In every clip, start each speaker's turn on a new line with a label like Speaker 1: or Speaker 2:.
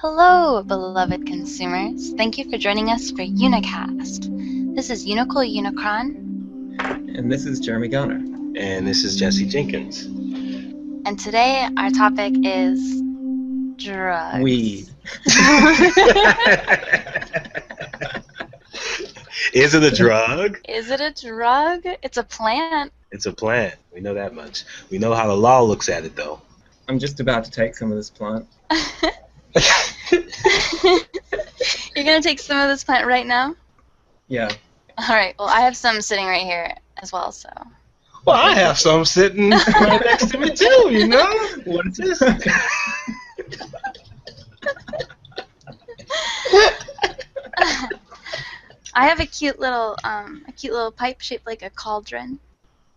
Speaker 1: Hello, beloved consumers. Thank you for joining us for UNICAST. This is Unical Unicron.
Speaker 2: And this is Jeremy Garner.
Speaker 3: And this is Jesse Jenkins.
Speaker 1: And today our topic is drugs.
Speaker 2: Weed.
Speaker 3: Is it a drug?
Speaker 1: Is it a drug? It's a plant.
Speaker 3: It's a plant. We know that much. We know how the law looks at it, though.
Speaker 2: I'm just about to take some of this plant.
Speaker 1: You're going to take some of this plant right now?
Speaker 2: Yeah.
Speaker 1: Alright, well I have some sitting right here as well, so.
Speaker 3: Well, I have some sitting right next to me, too, you know? What is this?
Speaker 1: I have a cute little pipe shaped like a cauldron.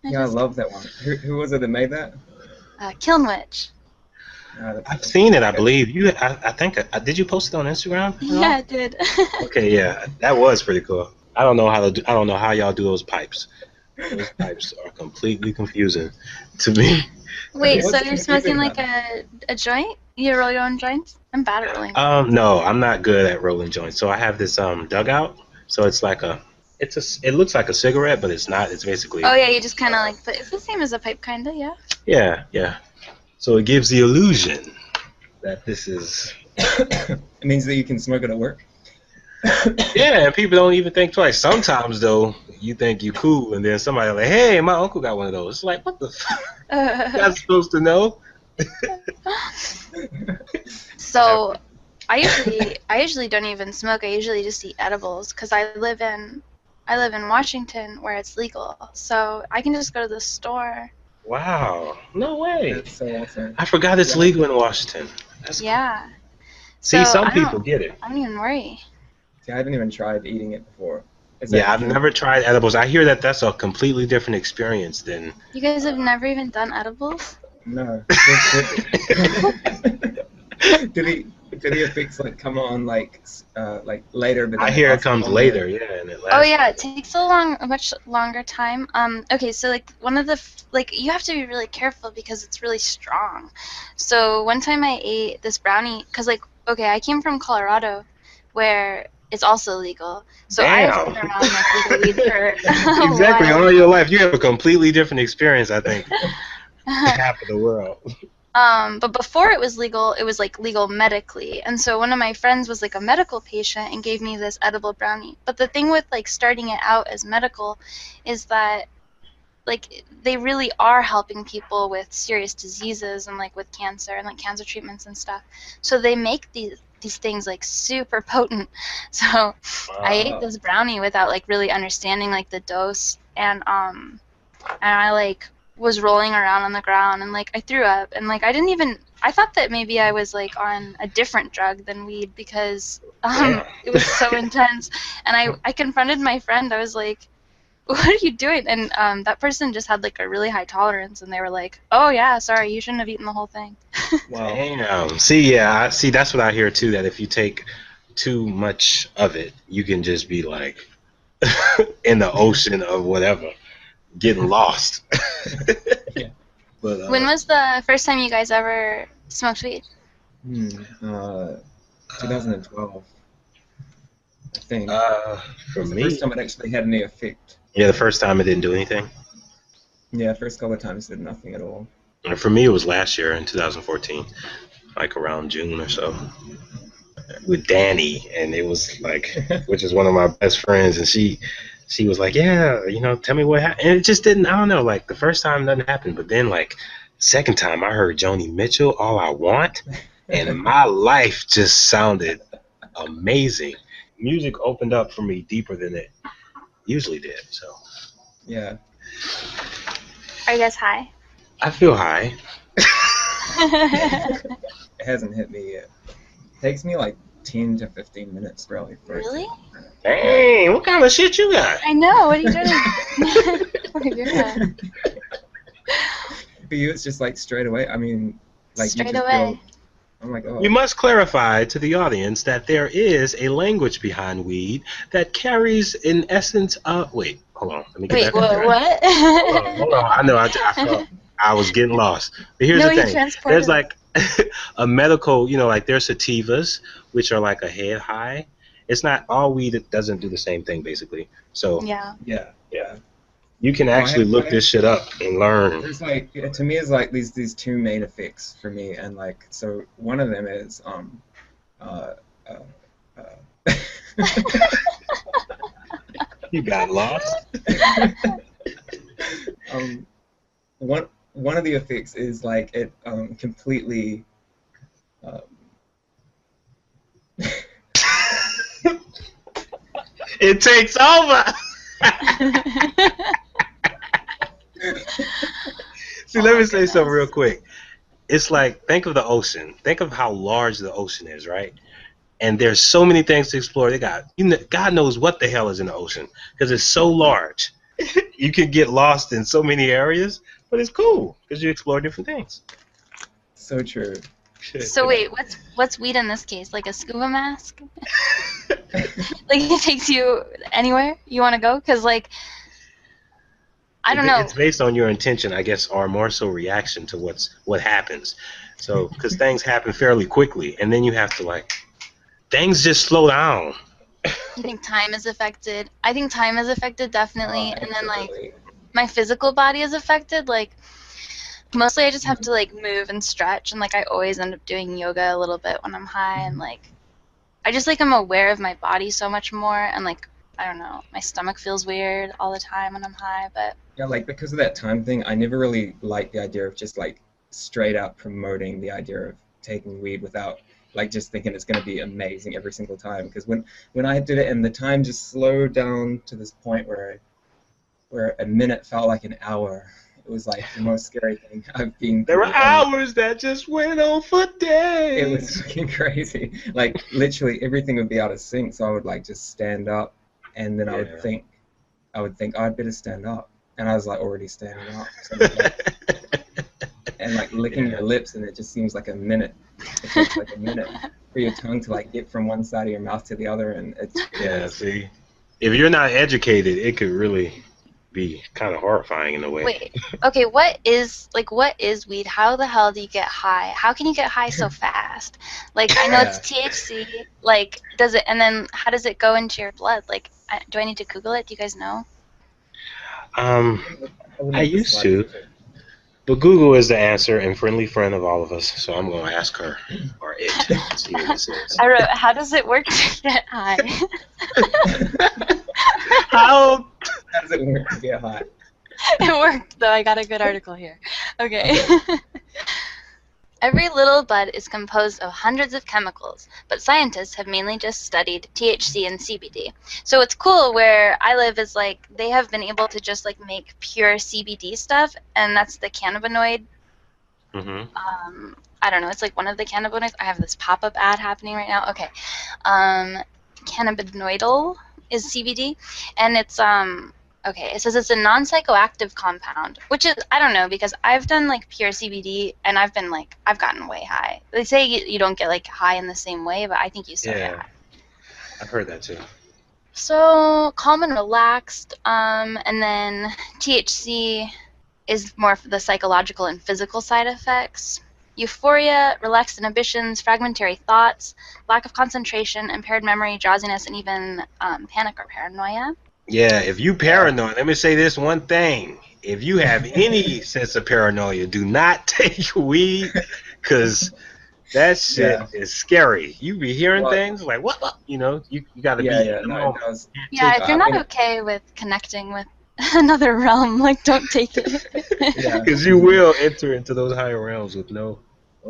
Speaker 2: I love that one. Who was it that made that?
Speaker 1: Kiln Witch.
Speaker 3: I've seen it, I believe. I think. Did you post it on Instagram?
Speaker 1: Yeah, I did.
Speaker 3: Okay, yeah, that was pretty cool. I don't know how y'all do those pipes. Those pipes are completely confusing to me.
Speaker 1: Wait, so you're smoking like a joint? You roll your own joints? I'm bad at rolling.
Speaker 3: No, I'm not good at rolling joints. So I have this dugout. So it's like it looks like a cigarette, but it's not. It's basically.
Speaker 1: Oh yeah, you just kind of like, but it's the same as a pipe, kinda, yeah.
Speaker 3: Yeah, yeah. So it gives the illusion that this is.
Speaker 2: It means that you can smoke it at work.
Speaker 3: Yeah, and people don't even think twice. Sometimes though, you think you cool, and then somebody like, "Hey, my uncle got one of those." It's like, what the? You're supposed to know.
Speaker 1: So, I usually don't even smoke. I usually just eat edibles because I live in Washington where it's legal. So I can just go to the store.
Speaker 3: Wow, no way.
Speaker 2: That's so awesome.
Speaker 3: I forgot it's legal in Washington. That's
Speaker 1: Yeah.
Speaker 3: Cool. See,
Speaker 1: So
Speaker 3: some people get it.
Speaker 1: I don't even worry.
Speaker 2: See, I haven't even tried eating it before.
Speaker 3: Yeah, I've never tried edibles. I hear that that's a completely different experience than.
Speaker 1: You guys have never even done edibles?
Speaker 2: No. Did the effects come on like later? But
Speaker 3: I hear it comes later, yeah, and it lasts.
Speaker 1: Oh yeah, it takes a much longer time. Okay, so one of the you have to be really careful because it's really strong. So one time I ate this brownie because I came from Colorado, where it's also legal. So I've been around legal weed for
Speaker 3: exactly all your life. You have a completely different experience, I think. Half of the world.
Speaker 1: But before it was legal legal medically. And so one of my friends was a medical patient and gave me this edible brownie. But the thing with starting it out as medical is that they really are helping people with serious diseases and with cancer and cancer treatments and stuff. So they make these things super potent. So wow. I ate this brownie without really understanding the dose, and I was rolling around on the ground and I threw up, and I thought that maybe I was on a different drug than weed because it was so intense. And I confronted my friend. I was like, what are you doing? And that person just had a really high tolerance, and they were like, oh yeah, sorry, you shouldn't have eaten the whole thing.
Speaker 3: Wow. Damn. See, yeah, that's what I hear too, that if you take too much of it, you can just be in the ocean of whatever, getting lost.
Speaker 2: Yeah.
Speaker 3: But,
Speaker 1: when was the first time you guys ever smoked weed?
Speaker 2: 2012, I think.
Speaker 3: For me,
Speaker 2: the first time it actually had any effect.
Speaker 3: Yeah, the first time it didn't do anything.
Speaker 2: Yeah, first couple of times it did nothing at all.
Speaker 3: For me, it was last year in 2014, around June or so, with Danny, and it was which is one of my best friends, and she was like, yeah, tell me what happened. And it just didn't, I don't know, the first time nothing happened, but then second time I heard Joni Mitchell, All I Want, and my life just sounded amazing. Music opened up for me deeper than it usually did, so.
Speaker 2: Yeah.
Speaker 1: Are you guys high?
Speaker 3: I feel high.
Speaker 2: It hasn't hit me yet. It takes me 10 to 15 minutes, really.
Speaker 1: Really?
Speaker 3: Dang, what kind of shit you got?
Speaker 1: I know, what are you doing? Oh, yeah.
Speaker 2: For you, it's just straight away. I mean,
Speaker 1: straight
Speaker 2: you just
Speaker 1: away.
Speaker 2: I'm oh.
Speaker 3: We must clarify to the audience that there is a language behind weed that carries an essence of. Wait, hold on. Let me get back on track.
Speaker 1: What?
Speaker 3: Hold on. I know. I felt I was getting lost. But here's the thing. There's a medical, like there's sativas, which are like a head high. It's not all weed. It doesn't do the same thing, basically. So
Speaker 1: Yeah.
Speaker 2: Yeah, yeah.
Speaker 3: you can
Speaker 2: Well,
Speaker 3: actually look this shit up and learn.
Speaker 2: there's like to me it's like these two main effects for me, and like so one of them is uh, uh, uh
Speaker 3: You got lost.
Speaker 2: um one of the effects is like it completely um,
Speaker 3: It takes over. See, let me say something real quick. It's like, think of the ocean. Think of how large the ocean is, right? And there's so many things to explore. God knows what the hell is in the ocean because it's so large. You can get lost in so many areas, but it's cool because you explore different things.
Speaker 2: so true.
Speaker 1: So wait, what's weed in this case? Like a scuba mask? Like it takes you anywhere you want to go? Because like, I don't know.
Speaker 3: It's based on your intention, I guess, or more so reaction to what happens. So, because things happen fairly quickly, and then you have to things just slow down.
Speaker 1: You think time is affected? I think time is affected definitely, and then like
Speaker 2: Absolutely.
Speaker 1: my physical body is affected. Like mostly I just have to like move and stretch, and like I always end up doing yoga a little bit when I'm high, and like I just like I'm aware of my body so much more, and like I don't know, my stomach feels weird all the time when I'm high, but
Speaker 2: Yeah, like because of that time thing, I never really liked the idea of just like straight out promoting the idea of taking weed without like just thinking it's going to be amazing every single time. Because when I did it and the time just slowed down to this point where a minute felt like an hour, it was like the most scary thing I've been
Speaker 3: There
Speaker 2: through.
Speaker 3: were hours that just went on for days.
Speaker 2: It was fucking crazy. Like literally everything would be out of sync, so I would like just stand up, and then I would think oh, I'd better stand up, and I was like already standing up. So, and like licking your lips, and it just seems like a minute. It takes like a minute for your tongue to like get from one side of your mouth to the other, and it's
Speaker 3: see, if you're not educated, it could really be kind of horrifying in a way.
Speaker 1: wait, okay, what is weed? How the hell do you get high? How can you get high so fast? Like I know it's THC. Like does it? And then how does it go into your blood? Like do I need to Google it? Do you guys know?
Speaker 3: I used to, but Google is the answer and friendly friend of all of us. So I'm going to ask her or it. See what this is.
Speaker 1: I wrote, how does it work to get high?
Speaker 3: How
Speaker 2: does it work to get high?
Speaker 1: It worked, though. I got a good article here. Okay. Every little bud is composed of hundreds of chemicals, but scientists have mainly just studied THC and CBD. So what's cool where I live is like they have been able to just like make pure CBD stuff, and that's the cannabinoid.
Speaker 3: Mm-hmm.
Speaker 1: I don't know. It's like one of the cannabinoids. I have this pop-up ad happening right now. Okay. Cannabinoidal is CBD, and it's okay, it says it's a non-psychoactive compound, which is, I don't know, because I've done like pure CBD and I've gotten way high. They say you don't get like high in the same way, but I think you still get high.
Speaker 3: I've heard that too.
Speaker 1: So calm and relaxed, and then THC is more for the psychological and physical side effects. Euphoria, relaxed inhibitions, fragmentary thoughts, lack of concentration, impaired memory, drowsiness, and even panic or paranoia.
Speaker 3: Yeah, if you paranoid, let me say this one thing. If you have any sense of paranoia, do not take weed, because that shit is scary. You be hearing things like, what? You know, you got to be in the moment.
Speaker 1: Yeah, if you're not okay with connecting with another realm, like, don't take it.
Speaker 3: Because you will enter into those higher realms with no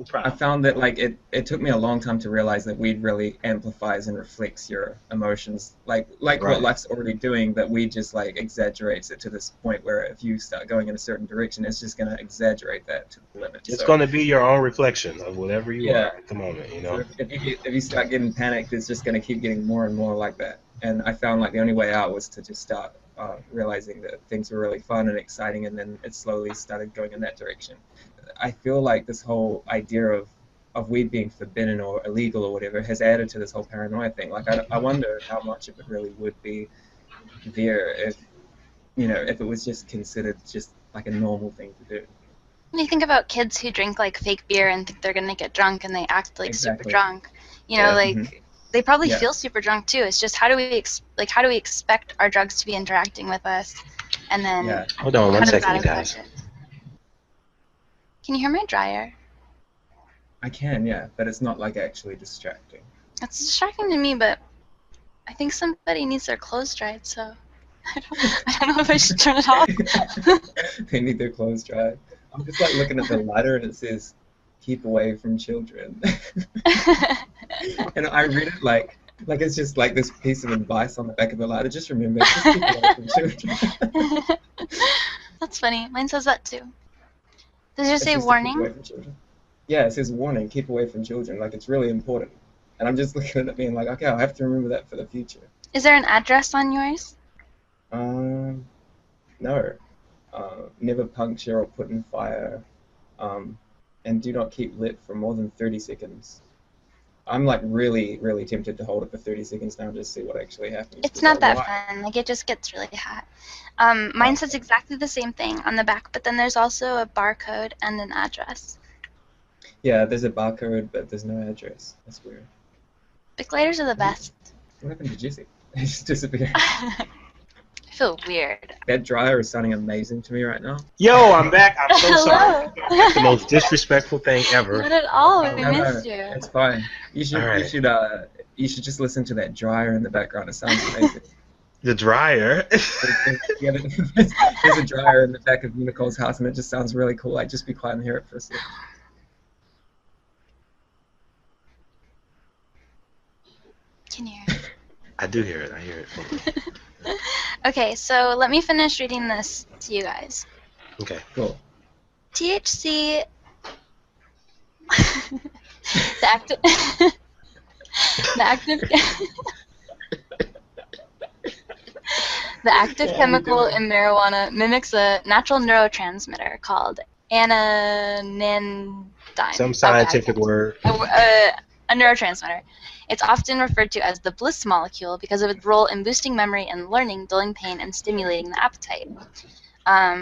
Speaker 3: problem.
Speaker 2: I found that like it took me a long time to realize that weed really amplifies and reflects your emotions, like what life's already doing, but weed just like exaggerates it to this point where if you start going in a certain direction, it's just going to exaggerate that to the limit.
Speaker 3: It's going to be your own reflection of whatever you are at the moment, you know.
Speaker 2: So if you start getting panicked, it's just going to keep getting more and more like that. And I found like the only way out was to just start realizing that things were really fun and exciting, and then it slowly started going in that direction. I feel like this whole idea of weed being forbidden or illegal or whatever has added to this whole paranoia thing. Like I wonder how much of it really would be there if it was just considered just like a normal thing to do.
Speaker 1: When you think about kids who drink like fake beer and think they're gonna get drunk and they act like super
Speaker 2: Exactly.
Speaker 1: drunk, you know,
Speaker 2: Yeah.
Speaker 1: like they probably
Speaker 2: Yeah.
Speaker 1: feel super drunk too. It's just how do we expect our drugs to be interacting with us, and then
Speaker 2: Yeah.
Speaker 3: Hold on
Speaker 1: how
Speaker 3: one
Speaker 1: does
Speaker 3: second,
Speaker 1: that
Speaker 3: you guys.
Speaker 1: affect it? Can you hear my dryer?
Speaker 2: I can, yeah, but it's not like actually distracting.
Speaker 1: It's distracting to me, but I think somebody needs their clothes dried, so I don't know if I should turn it off.
Speaker 2: They need their clothes dried. I'm just like looking at the lighter and it says, "Keep away from children." And I read it like it's just like this piece of advice on the back of the lighter. Just remember, just keep away from children.
Speaker 1: That's funny. Mine says that too. Does it
Speaker 2: It's
Speaker 1: say
Speaker 2: just to keep away
Speaker 1: warning?
Speaker 2: from children. Yeah, it says warning, keep away from children. Like it's really important. And I'm just looking at it being like, okay, I'll have to remember that for the future.
Speaker 1: Is there an address on yours?
Speaker 2: No. Never puncture or put in fire. And do not keep lit for more than 30 seconds. I'm like really, really tempted to hold it for 30 seconds now just to see what actually happens.
Speaker 1: It's not that
Speaker 2: Why?
Speaker 1: fun. Like, it just gets really hot. Mine says exactly the same thing on the back, but then there's also a barcode and an address.
Speaker 2: Yeah, there's a barcode, but there's no address. That's weird.
Speaker 1: Bic lighters are the best.
Speaker 2: What happened to Jesse? He just disappeared.
Speaker 1: I feel weird.
Speaker 2: That dryer is sounding amazing to me right now.
Speaker 3: Yo, I'm back. I'm so sorry.
Speaker 1: Hello.
Speaker 3: That's the most disrespectful thing ever.
Speaker 1: Not at all. We
Speaker 2: No, no,
Speaker 1: missed you.
Speaker 2: it's fine. You should,
Speaker 3: All right.
Speaker 2: you should just listen to that dryer in the background. It sounds amazing.
Speaker 3: The dryer.
Speaker 2: Yeah, there's a dryer in the back of Unicole's house, and it just sounds really cool. Like, just be quiet and hear it for a second.
Speaker 1: Can you hear it?
Speaker 3: I do hear it. I hear it.
Speaker 1: Okay, so let me finish reading this to you guys.
Speaker 3: Okay.
Speaker 2: Cool.
Speaker 1: THC. the active. the active. The active chemical in marijuana mimics a natural neurotransmitter called anandine.
Speaker 3: Some scientific word.
Speaker 1: A neurotransmitter. It's often referred to as the bliss molecule because of its role in boosting memory and learning, dulling pain, and stimulating the appetite.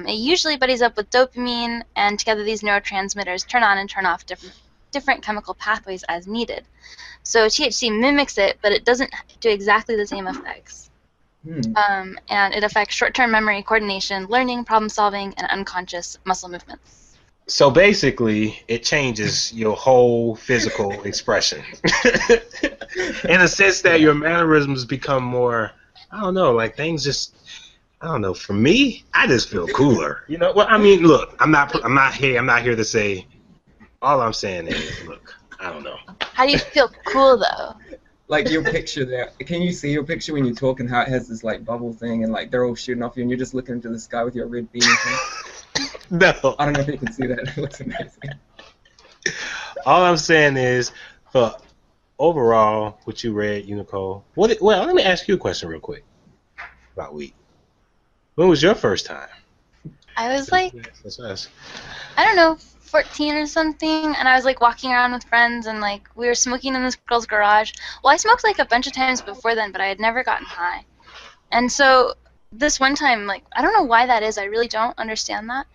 Speaker 1: It usually buddies up with dopamine, and together these neurotransmitters turn on and turn off different chemical pathways as needed. So THC mimics it, but it doesn't do exactly the same effects. And it affects short-term memory, coordination, learning, problem-solving, and unconscious muscle movements.
Speaker 3: So basically, it changes your whole physical expression. In a sense that your mannerisms become more, I don't know, like things just, I don't know. For me, I just feel cooler. You know, well, I mean, look, I'm not here to say. All I'm saying is, look, I don't know.
Speaker 1: How do you feel cool though?
Speaker 2: Like your picture there. Can you see your picture when you talk and how it has this like bubble thing and like they're all shooting off you and you're just looking into the sky with your red beanie thing?
Speaker 3: No.
Speaker 2: I don't know if you can see that. It looks amazing.
Speaker 3: All I'm saying is, for overall, what you read, Unicole. Well, let me ask you a question real quick about weed. When was your first time?
Speaker 1: I was like,
Speaker 3: Let's ask.
Speaker 1: I don't know, 14 or something, and I was like walking around with friends and like we were smoking in this girl's garage. Well, I smoked like a bunch of times before then, but I had never gotten high. And so this one time, like, I don't know why that is. I really don't understand that.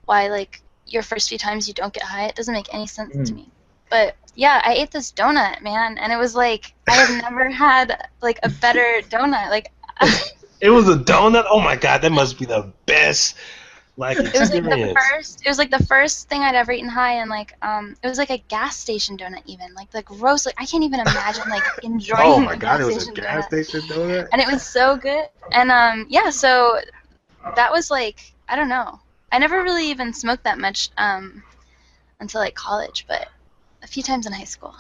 Speaker 1: Why, like, your first few times you don't get high. It doesn't make any sense to me. But yeah, I ate this donut, man, and it was like I have never had like a better donut. Like
Speaker 3: It was a donut. Oh my god, that must be the best like experience.
Speaker 1: It was like the first thing I'd ever eaten high, and like it was like a gas station donut even, like the gross. Like I can't even imagine like enjoying.
Speaker 3: Oh my
Speaker 1: a
Speaker 3: god, it
Speaker 1: gas
Speaker 3: was a
Speaker 1: station
Speaker 3: gas
Speaker 1: donut.
Speaker 3: station donut.
Speaker 1: And it was so good. And yeah, so that was like, I don't know. I never really even smoked that much until like college, but a few times in high school.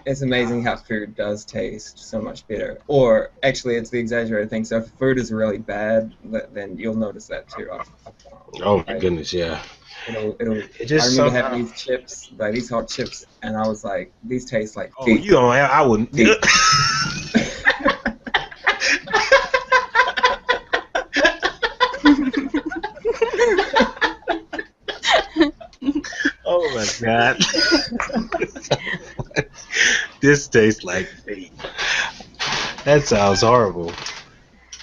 Speaker 2: It's amazing how food does taste so much better. Or actually, it's the exaggerated thing. So if food is really bad, then you'll notice that too.
Speaker 3: Oh my goodness, yeah.
Speaker 2: It'll.
Speaker 3: It just
Speaker 2: I remember having these chips, like these hot chips, and I was like, these taste like.
Speaker 3: Oh, you don't. I wouldn't. Oh my god. This tastes like feet. That sounds horrible.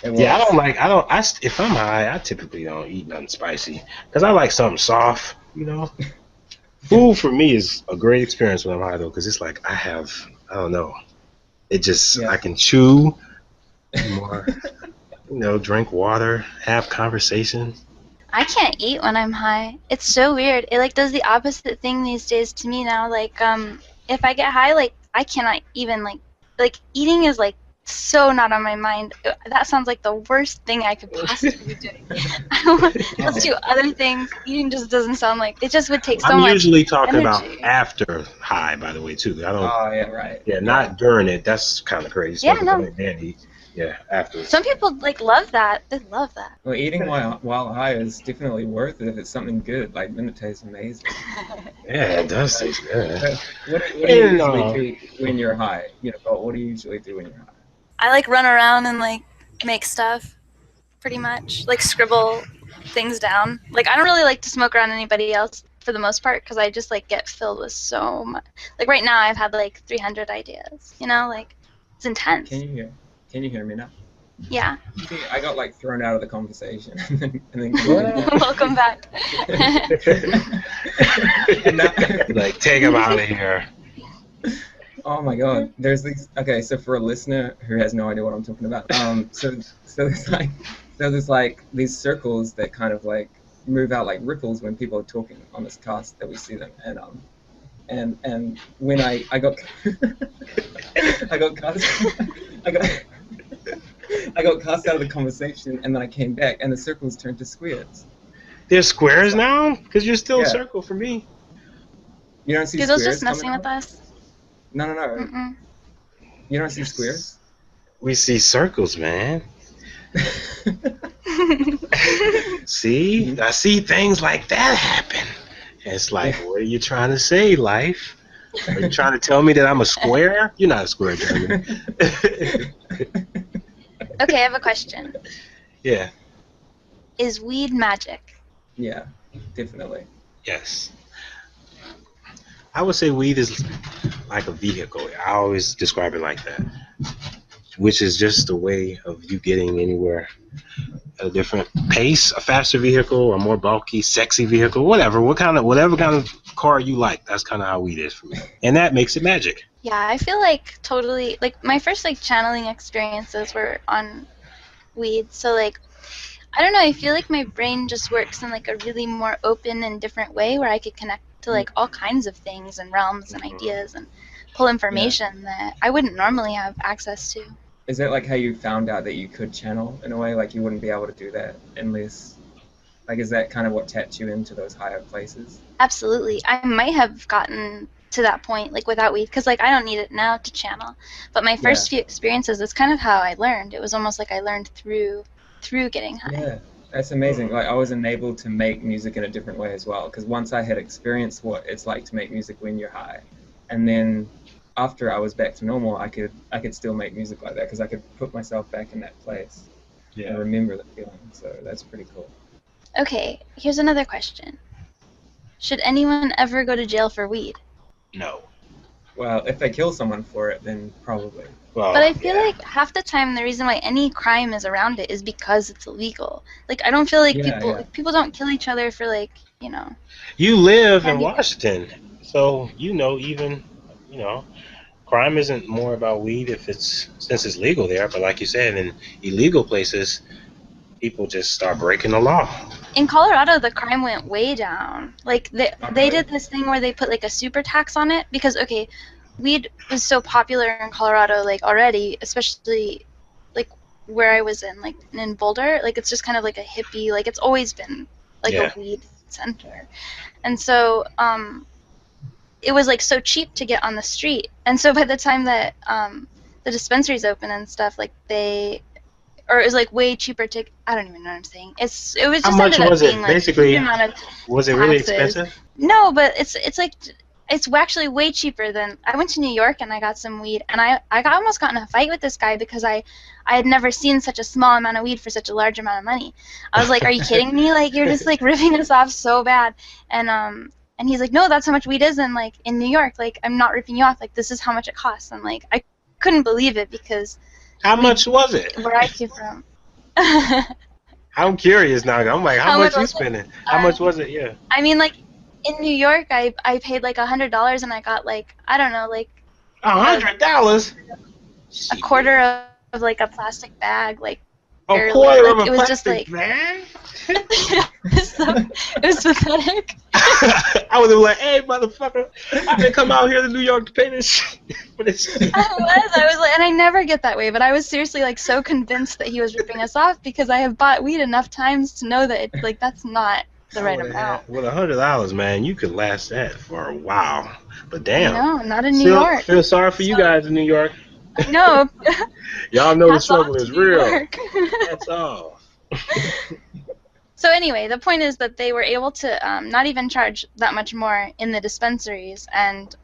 Speaker 2: It
Speaker 3: Yeah,
Speaker 2: was.
Speaker 3: if I'm high, I typically don't eat nothing spicy because I like something soft, you know. Food for me is a great experience when I'm high though, because it's like I don't know,
Speaker 2: Yeah.
Speaker 3: I can chew more, drink water, have conversation.
Speaker 1: I can't eat when I'm high. It's so weird. It like does the opposite thing these days to me now. Like if I get high, like I cannot even like eating is like so not on my mind. That sounds like the worst thing I could possibly be doing. Let's
Speaker 2: Oh.
Speaker 1: do other things. Eating just doesn't sound like it. Just would take so
Speaker 3: I'm
Speaker 1: much
Speaker 3: usually talking about
Speaker 1: energy.
Speaker 3: after high, by the way, too. I don't,
Speaker 2: Oh yeah, right.
Speaker 3: yeah,
Speaker 2: Yeah.
Speaker 3: not during it. That's kind of crazy,
Speaker 1: Yeah,
Speaker 3: especially if I
Speaker 1: no.
Speaker 3: ain't Danny. Yeah, after.
Speaker 1: Some people like love that. They love that.
Speaker 2: Well, eating while high is definitely worth it if it's something good. Like then it tastes amazing.
Speaker 3: Yeah, it does
Speaker 2: Like,
Speaker 3: taste good.
Speaker 2: what do you
Speaker 3: And
Speaker 2: usually do when you're high? What do you usually do when you're high?
Speaker 1: I like run around and like make stuff. Pretty much like scribble things down. Like I don't really like to smoke around anybody else for the most part because I just like get filled with so much. Like right now I've had like 300 ideas. Like it's intense.
Speaker 2: Can you hear me now?
Speaker 1: Yeah.
Speaker 2: See, I got like thrown out of the conversation and then
Speaker 1: Welcome back.
Speaker 2: and now,
Speaker 3: like, take him out of here.
Speaker 2: oh my god, there's these. Okay, so for a listener who has no idea what I'm talking about, so there's like these circles that kind of like move out like ripples when people are talking on this cast that we see them, and when I got I got cast I got I got cast out of the conversation, and then I came back, and the circles turned to squares.
Speaker 3: There's squares now? Because you're still a
Speaker 2: Yeah.
Speaker 3: circle for me.
Speaker 2: You don't see
Speaker 1: Dude,
Speaker 2: squares
Speaker 1: those just messing
Speaker 2: coming
Speaker 1: with
Speaker 2: up?
Speaker 1: us.
Speaker 2: No.
Speaker 1: Mm-mm.
Speaker 2: You don't see squares?
Speaker 3: We see circles, man. See? I see things like that happen. It's like, what are you trying to say, life? Are you trying to tell me that I'm a square? You're not a square, Jeremy.
Speaker 1: Okay, I have a question.
Speaker 3: Yeah.
Speaker 1: Is weed magic?
Speaker 2: Yeah, definitely.
Speaker 3: Yes. I would say weed is like a vehicle. I always describe it like that, which is just a way of you getting anywhere at a different pace, a faster vehicle, a more bulky, sexy vehicle, whatever kind of car you like. That's kind of how weed is for me, and that makes it magic.
Speaker 1: Yeah, I feel like totally like my first like channeling experiences were on weed. So like I don't know, I feel like my brain just works in like a really more open and different way where I could connect to like all kinds of things and realms and ideas and pull information that I wouldn't normally have access to.
Speaker 2: Is that like how you found out that you could channel in a way? Like you wouldn't be able to do that unless, like, is that kind of what tapped you into those higher places?
Speaker 1: Absolutely. I might have gotten to that point like without weed because like I don't need it now to channel. But my first few experiences, that's kind of how I learned. It was almost like I learned through getting high.
Speaker 2: Yeah, that's amazing. Like I was enabled to make music in a different way as well, because once I had experienced what it's like to make music when you're high, and then after I was back to normal, I could still make music like that because I could put myself back in that place and remember the feeling. So that's pretty cool.
Speaker 1: Okay, here's another question. Should anyone ever go to jail for weed?
Speaker 3: No.
Speaker 2: Well, if they kill someone for it, then probably.
Speaker 3: Well,
Speaker 1: But I feel like half the time the reason why any crime is around it is because it's illegal. Like I don't feel like people don't kill each other for like,
Speaker 3: you live in
Speaker 1: candy.
Speaker 3: Washington, so even crime isn't more about weed since it's legal there. But like you said, in illegal places, people just start breaking the law.
Speaker 1: In Colorado, the crime went way down. Like they did this thing where they put like a super tax on it because weed was so popular in Colorado like already, especially like where I was in Boulder. Like it's just kind of like a hippie, like it's always been like a weed center, and so it was like so cheap to get on the street, and so by the time that the dispensaries open and stuff, like it was like way cheaper to. I don't even know what I'm saying. It was just
Speaker 3: how much was it?
Speaker 1: Like,
Speaker 3: basically,
Speaker 1: amount of
Speaker 3: was it really expensive?
Speaker 1: No, but it's like it's actually way cheaper than. I went to New York and I got some weed, and I almost got in a fight with this guy because I had never seen such a small amount of weed for such a large amount of money. I was like, "Are you kidding me? Like you're just like ripping us off so bad." And he's like, "No, that's how much weed is in New York. Like I'm not ripping you off. Like this is how much it costs." And like I couldn't believe it because.
Speaker 3: How much was it?
Speaker 1: Where I came from.
Speaker 3: I'm curious now. I'm like, how much you spending? How much was it? Yeah.
Speaker 1: I mean, like in New York, I paid like $100 and I got like, I don't know, like
Speaker 3: $100.
Speaker 1: a quarter of like a plastic bag, like
Speaker 3: A
Speaker 1: barely.
Speaker 3: quarter
Speaker 1: Like,
Speaker 3: of a
Speaker 1: it was just
Speaker 3: plastic
Speaker 1: like
Speaker 3: bag?
Speaker 1: it was pathetic.
Speaker 3: I was like, hey, motherfucker, I didn't come out here to New York to pay this shit. For this.
Speaker 1: I was like, and I never get that way, but I was seriously like so convinced that he was ripping us off because I have bought weed enough times to know that it, like that's not the right amount.
Speaker 3: With $100, man, you could last that for a while. But damn.
Speaker 1: No, not in New York.
Speaker 3: Feel sorry for you guys in New York.
Speaker 1: No.
Speaker 3: Y'all know the
Speaker 1: Hats
Speaker 3: struggle
Speaker 1: off
Speaker 3: is
Speaker 1: to New
Speaker 3: real.
Speaker 1: York.
Speaker 3: That's all.
Speaker 1: So anyway, the point is that they were able to not even charge that much more in the dispensaries and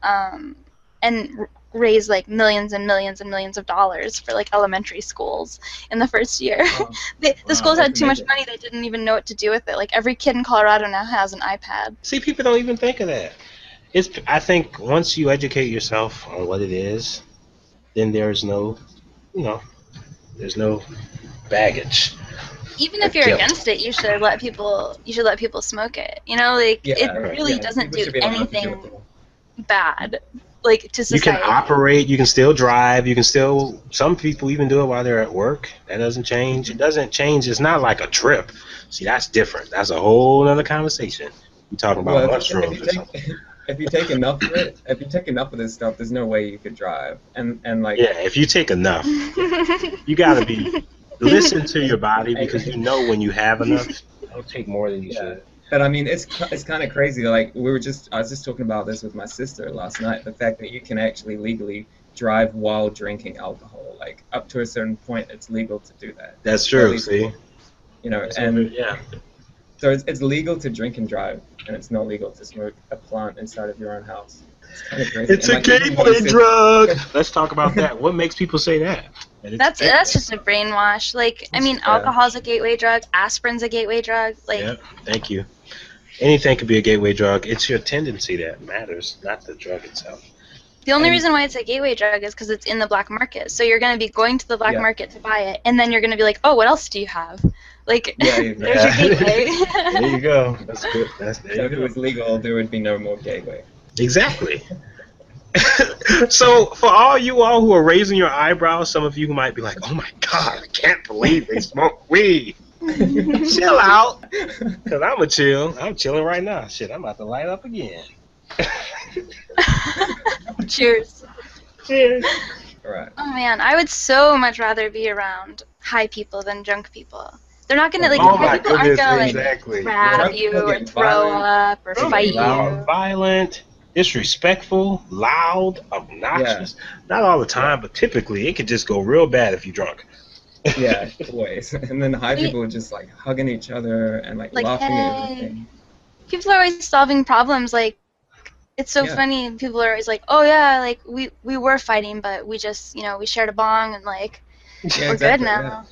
Speaker 1: raise like millions and millions and millions of dollars for like elementary schools in the first year.
Speaker 2: Wow.
Speaker 1: The schools had too much
Speaker 2: amazing.
Speaker 1: money; they didn't even know what to do with it. Like every kid in Colorado now has an iPad.
Speaker 3: See, people don't even think of that. I think once you educate yourself on what it is, then there's no, there's no baggage.
Speaker 1: Even if you're against it, you should let people smoke it. You know, like it really doesn't do anything bad, like to society.
Speaker 3: You can operate, you can still drive, some people even do it while they're at work. That doesn't change. It doesn't change. It's not like a trip. See, that's different. That's a whole other conversation. You're talking about mushrooms or something.
Speaker 2: If you take enough of it, if you take enough of this stuff, there's no way you could drive. And like
Speaker 3: yeah, if you take enough, you gotta listen to your body because you know when you have enough. Don't take more than you should.
Speaker 2: But I mean, it's kind of crazy. Like I was just talking about this with my sister last night. The fact that you can actually legally drive while drinking alcohol, like up to a certain point, it's legal to do that.
Speaker 3: That's true. See,
Speaker 2: So it's legal to drink and drive, and it's not legal to smoke a plant inside of your own house. It's kind of crazy.
Speaker 3: It's a gateway drug. Let's talk about that. What makes people say that?
Speaker 1: That's just a brainwash. Like, I mean, alcohol's a gateway drug. Aspirin's a gateway drug. Like,
Speaker 3: yep. Thank you. Anything could be a gateway drug. It's your tendency that matters, not the drug itself.
Speaker 1: The only reason why it's a gateway drug is because it's in the black market. So you're going to be going to the black market to buy it, and then you're going to be like, oh, what else do you have? Like, there's your gateway.
Speaker 3: There you go. That's good.
Speaker 2: So if it was legal, there would be no more gateway.
Speaker 3: Exactly. So for all you all who are raising your eyebrows, some of you who might be like, oh my God, I can't believe they smoke weed. Chill out. Because I'm chill. I'm chilling right now. Shit, I'm about to light up again.
Speaker 1: Cheers.
Speaker 3: Cheers.
Speaker 2: All right.
Speaker 1: Oh man, I would so much rather be around high people than drunk people. They're not gonna like.
Speaker 3: Oh
Speaker 1: high
Speaker 3: my
Speaker 1: people aren't
Speaker 3: goodness,
Speaker 1: gonna
Speaker 3: exactly.
Speaker 1: grab you or throw up or fight you.
Speaker 3: Violent, disrespectful, loud, obnoxious. Not all the time, but typically it could just go real bad if you're drunk.
Speaker 2: Yeah, always. And then high people are just like hugging each other and like laughing at everything.
Speaker 1: People are always solving problems. Like, it's so funny. People are always like, "Oh yeah, like we were fighting, but we just we shared a bong and like we're good now."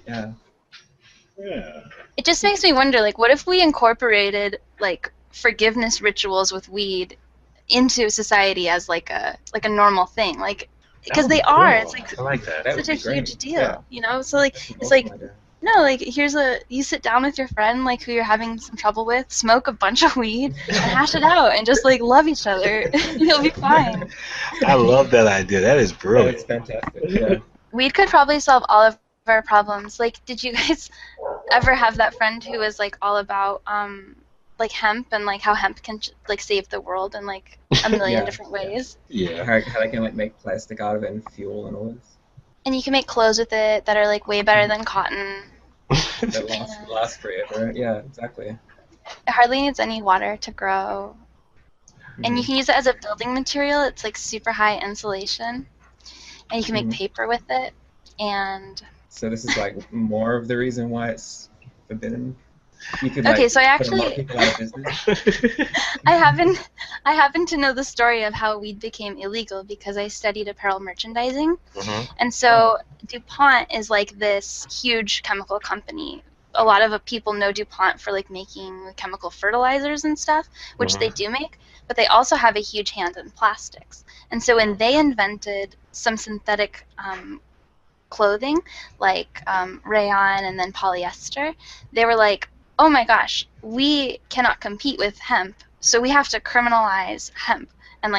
Speaker 2: Yeah.
Speaker 1: It just makes me wonder, like, what if we incorporated like forgiveness rituals with weed into society as like a normal thing, like because they are. It's like
Speaker 3: I like that.
Speaker 1: Such a huge deal, So like it's like. No, like you sit down with your friend like who you're having some trouble with, smoke a bunch of weed, and hash it out, and just like love each other. You'll be fine.
Speaker 3: I love that idea. That is brilliant.
Speaker 2: It's fantastic. Yeah.
Speaker 1: Weed could probably solve all of our problems. Like, did you guys ever have that friend who was like all about like hemp and like how hemp can like save the world in like a million different ways?
Speaker 2: Yeah. How they can like make plastic out of it and fuel and all this.
Speaker 1: And you can make clothes with it that are like way better than cotton.
Speaker 2: That last forever. Yeah, exactly.
Speaker 1: It hardly needs any water to grow. And you can use it as a building material. It's like super high insulation. And you can make paper with it. And
Speaker 2: so this is like more of the reason why it's forbidden. You could,
Speaker 1: so I actually
Speaker 2: put a lot of people out of business.
Speaker 1: I happen to know the story of how weed became illegal because I studied apparel merchandising. And so DuPont is like this huge chemical company. A lot of people know DuPont for like making chemical fertilizers and stuff, which they do make, but they also have a huge hand in plastics. And so when they invented some synthetic clothing, like rayon and then polyester, they were like, oh my gosh, we cannot compete with hemp, so we have to criminalize hemp and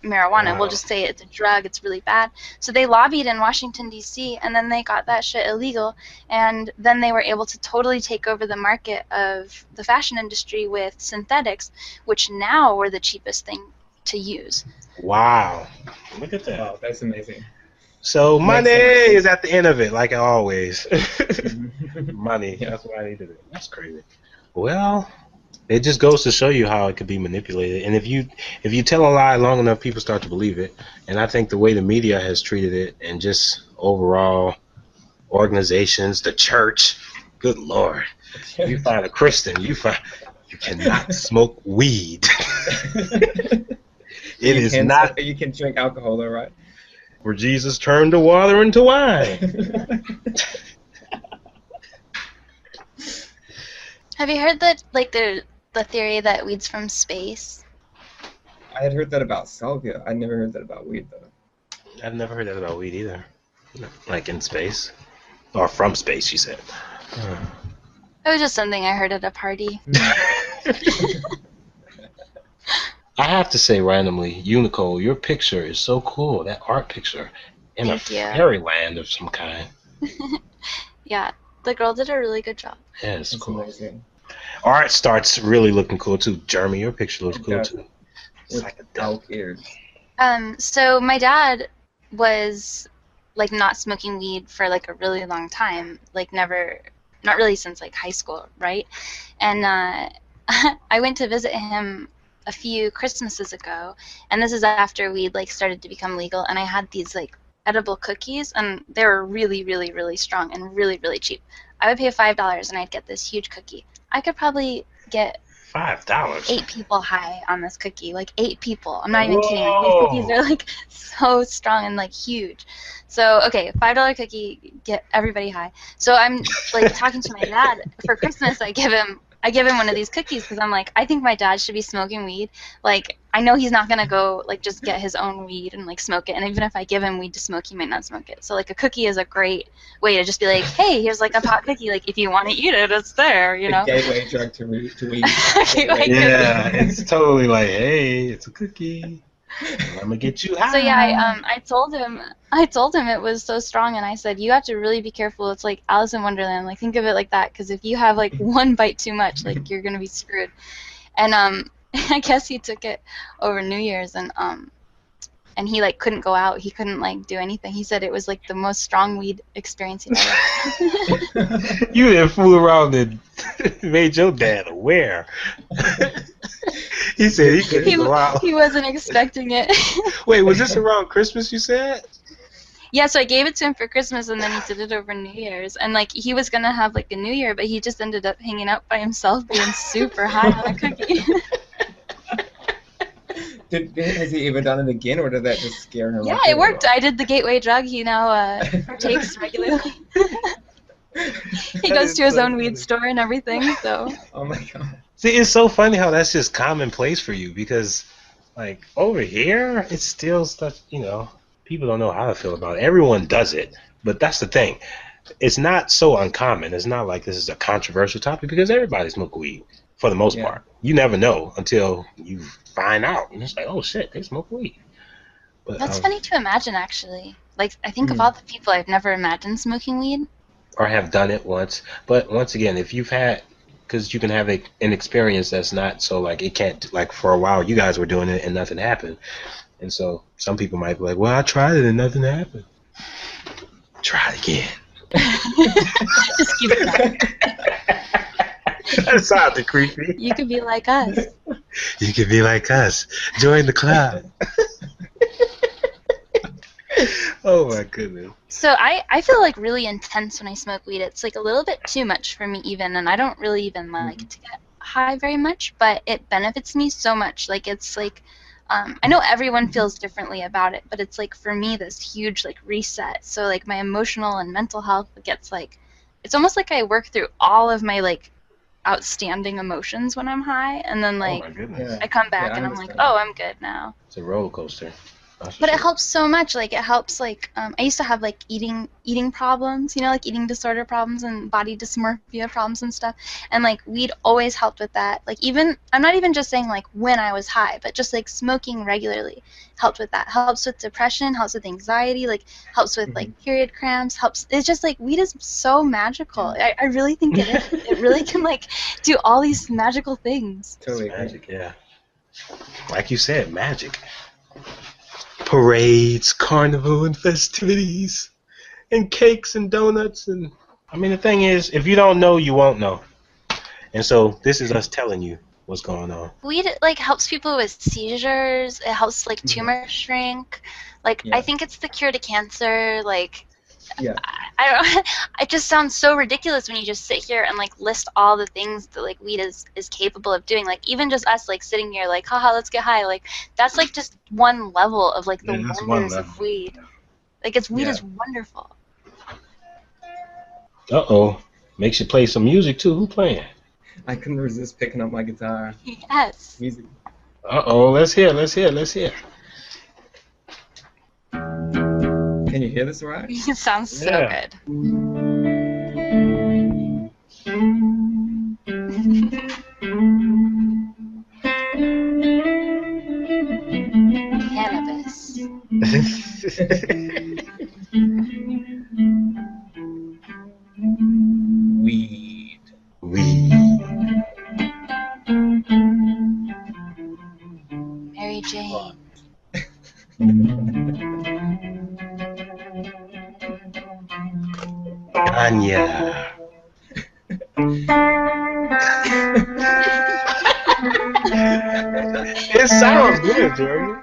Speaker 1: marijuana.
Speaker 3: Wow.
Speaker 1: We'll just say it's a drug, it's really bad. So they lobbied in Washington, D.C., and then they got that shit illegal, and then they were able to totally take over the market of the fashion industry with synthetics, which now were the cheapest thing to use.
Speaker 3: Wow. Look at that.
Speaker 2: Wow, that's amazing.
Speaker 3: So
Speaker 2: Makes
Speaker 3: money
Speaker 2: sense.
Speaker 3: is at the end of it, like always. Money. That's why I needed it. That's crazy. Well, it just goes to show you how it could be manipulated. And if you tell a lie long enough, people start to believe it. And I think the way the media has treated it, and just overall organizations, the church, good Lord. You find a Christian, you cannot smoke weed.
Speaker 2: You can drink alcohol, though, right?
Speaker 3: Where Jesus turned the water into wine.
Speaker 1: Have you heard that, like, the theory that weed's from space?
Speaker 2: I had heard that about salvia. I never heard that about weed, though.
Speaker 3: I've never heard that about weed either. Like in space? Or from space, you said.
Speaker 1: It was just something I heard at a party.
Speaker 3: I have to say randomly, Unico, your picture is so cool. That art picture in
Speaker 1: Thank
Speaker 3: a
Speaker 1: you.
Speaker 3: fairyland of some kind.
Speaker 1: Yeah, the girl did a really good job.
Speaker 3: Yeah, it's
Speaker 2: That's
Speaker 3: cool.
Speaker 2: amazing.
Speaker 3: Art starts really looking cool too. Jeremy, your picture looks cool
Speaker 2: Yeah.
Speaker 3: too. It's
Speaker 2: With
Speaker 3: like a
Speaker 2: elk ears.
Speaker 1: So my dad was like not smoking weed for like a really long time, like never, not really since like high school, right? And I went to visit him a few Christmases ago, and this is after weed like started to become legal, and I had these like edible cookies, and they were really, really, really strong and really, really cheap. I would pay $5 and I'd get this huge cookie. I could probably get
Speaker 3: $5.
Speaker 1: 8 people high on this cookie, like 8 people. I'm not even kidding. Like,
Speaker 3: Whoa.
Speaker 1: these cookies are like so strong and like huge. So okay, $5 cookie, get everybody high. So I'm like talking to my dad for Christmas. I give him one of these cookies because I'm like, I think my dad should be smoking weed. Like, I know he's not gonna go like just get his own weed and like smoke it. And even if I give him weed to smoke, he might not smoke it. So like a cookie is a great way to just be like, hey, here's like a pot cookie. Like if you want to eat it, it's there. You know.
Speaker 2: The gateway drug to weed.
Speaker 1: Gateway
Speaker 3: Yeah, it's totally like, hey, it's a cookie. I'm gonna get you high.
Speaker 1: So yeah, I told him it was so strong, and I said, you have to really be careful. It's like Alice in Wonderland. Like, think of it like that, because if you have like one bite too much, like you're gonna be screwed. And I guess he took it over New Year's, and he like couldn't go out. He couldn't like do anything. He said it was like the most strong weed experience he'd ever.
Speaker 3: You didn't fool around and made your dad aware. He said he couldn't go out.
Speaker 1: He wasn't expecting it.
Speaker 3: Wait, was this around Christmas you said?
Speaker 1: Yeah, so I gave it to him for Christmas, and then he did it over New Year's. And like he was gonna have like a New Year, but he just ended up hanging out by himself, being super high on a cookie.
Speaker 2: Has he ever done it again, or did that just scare him?
Speaker 1: Yeah, it worked. I did the gateway drug. He now partakes regularly. He goes to his own weed store and everything. So.
Speaker 2: Oh my god.
Speaker 3: See, it's so funny how that's just commonplace for you, because like over here, it's still stuff, people don't know how to feel about it. Everyone does it, but that's the thing. It's not so uncommon. It's not like this is a controversial topic, because everybody smokes weed for the most part. You never know until you find out, and it's like, oh shit, they smoke weed. But,
Speaker 1: that's funny to imagine, actually. Like, I think of all the people I've never imagined smoking weed.
Speaker 3: Or have done it once. But once again, if you've had, because you can have an experience that's not so like it can't, like for a while you guys were doing it and nothing happened. And so some people might be like, well, I tried it and nothing happened. Try it again.
Speaker 1: Just keep it going.
Speaker 3: That sounded creepy.
Speaker 1: You could be like us.
Speaker 3: You could be like us. Join the club. Oh my goodness.
Speaker 1: So I feel like really intense when I smoke weed. It's like a little bit too much for me even, and I don't really even like to get high very much, but it benefits me so much. Like it's like, I know everyone feels differently about it, but it's like for me this huge like reset. So like my emotional and mental health gets like, it's almost like I work through all of my like outstanding emotions when I'm high, and then like
Speaker 3: oh my goodness.
Speaker 1: I come back and I'm like, oh, I'm good now.
Speaker 3: It's a roller coaster. That's for
Speaker 1: But it
Speaker 3: sure.
Speaker 1: helps so much. Like it helps. Like I used to have like eating problems. You know, like eating disorder problems and body dysmorphia problems and stuff. And like weed always helped with that. Like even I'm not even just saying like when I was high, but just like smoking regularly helped with that. Helps with depression. Helps with anxiety. Like helps with like period cramps. Helps. It's just like weed is so magical. I really think it is. It really can like do all these magical things.
Speaker 2: Totally
Speaker 3: It's
Speaker 2: agree.
Speaker 3: magic, yeah. Like you said, magic. Parades, carnival, and festivities, and cakes and donuts. And I mean, the thing is, if you don't know, you won't know. And so this is us telling you what's going on.
Speaker 1: Weed like helps people with seizures. It helps like tumor shrink. Like
Speaker 2: Yeah.
Speaker 1: I think it's the cure to cancer. Like
Speaker 2: Yeah.
Speaker 1: I don't. It just sounds so ridiculous when you just sit here and like list all the things that like weed is capable of doing. Like even just us like sitting here like haha let's get high. Like that's like just one level of like the
Speaker 3: Yeah, that's one
Speaker 1: wonders
Speaker 3: level.
Speaker 1: of weed. Like weed
Speaker 2: Yeah.
Speaker 1: is wonderful.
Speaker 3: Uh-oh. Makes you play some music, too. Who playing?
Speaker 2: I couldn't resist picking up my guitar.
Speaker 1: Yes.
Speaker 2: Music.
Speaker 3: Uh-oh. Let's hear.
Speaker 2: Can you hear this, right?
Speaker 1: It sounds so
Speaker 3: Yeah.
Speaker 1: good. Cannabis.
Speaker 2: Weed.
Speaker 1: Mary Jane.
Speaker 3: Anya. It sounds good, Jeremy.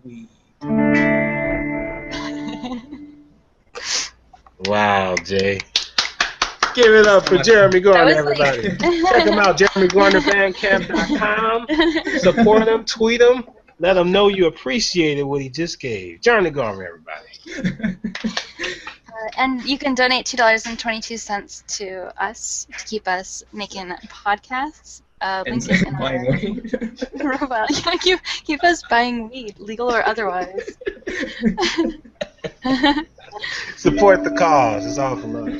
Speaker 2: Weed.
Speaker 3: Wow, Jay. Give it up for Jeremy
Speaker 1: That
Speaker 3: Garner,
Speaker 1: was
Speaker 3: everybody.
Speaker 1: like
Speaker 3: Check him out, JeremyGarnerBandcamp.com. Support him, tweet him, let him know you appreciated what he just gave. Jeremy Garner, everybody.
Speaker 1: And you can donate $2.22 to us to keep us making podcasts.
Speaker 2: And
Speaker 1: Link is in
Speaker 2: buying
Speaker 1: our
Speaker 2: weed.
Speaker 1: profile. keep us buying weed, legal or otherwise.
Speaker 3: Support the cause. It's all for love.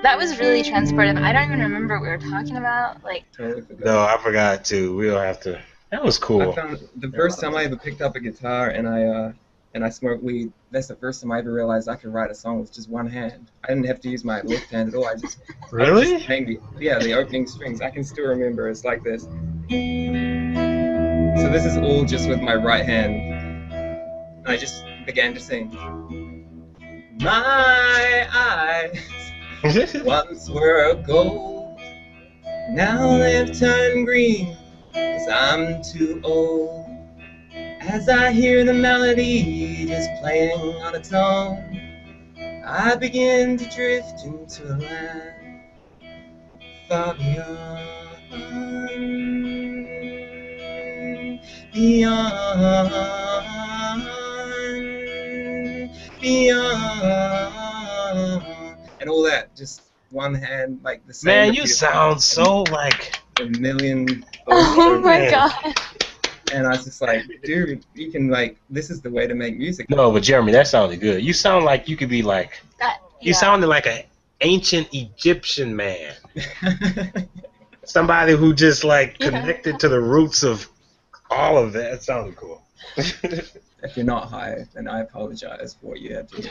Speaker 1: That was really transportive. I don't even remember what we were talking about. Like,
Speaker 2: Totally forgot.
Speaker 3: No, I forgot to. We'll have to. That was cool.
Speaker 2: I found the first time I ever picked up a guitar and I smoked weed. That's the first time I ever realized I could write a song with just one hand. I didn't have to use my left hand at all. I was just playing the opening strings. I can still remember. It's like this. So this is all just with my right hand. And I just began to sing. My eyes once were gold, now they've turned green, 'cause I'm too old. As I hear the melody just playing on its own, I begin to drift into a land far beyond, and all that, just one hand, like the same.
Speaker 3: Man, you sound so like
Speaker 2: a million.
Speaker 1: oh my
Speaker 3: man.
Speaker 1: god.
Speaker 2: And I was just like, dude, you can like, this is the way to make music.
Speaker 3: No, but Jeremy, that sounded good. You sound like you could be like, you sounded like an ancient Egyptian man. Somebody who just like connected to the roots of all of that. It sounded cool.
Speaker 2: If you're not high, then I apologize for what you had to do.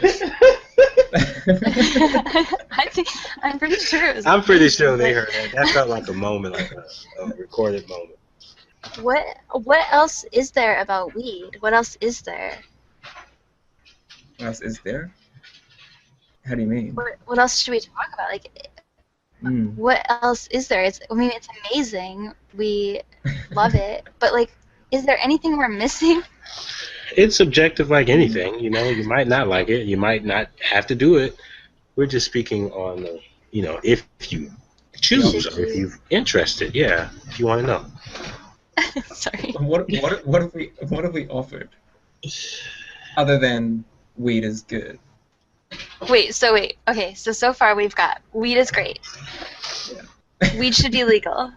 Speaker 1: I'm pretty sure it was.
Speaker 3: I'm pretty sure they heard that. That felt like a moment, like a recorded moment.
Speaker 1: What else is there about weed? What else is there?
Speaker 2: What else is there? How do you mean?
Speaker 1: What else should we talk about? Like, what else is there? It's amazing. We love it. But like, is there anything we're missing?
Speaker 3: It's subjective like anything, you know. You might not like it. You might not have to do it. We're just speaking on, if you choose or if you're interested. Yeah, if you want to know.
Speaker 1: Sorry.
Speaker 2: What have we offered? Other than weed is good.
Speaker 1: Wait. Okay. So far we've got weed is great.
Speaker 2: Yeah.
Speaker 1: Weed should be legal.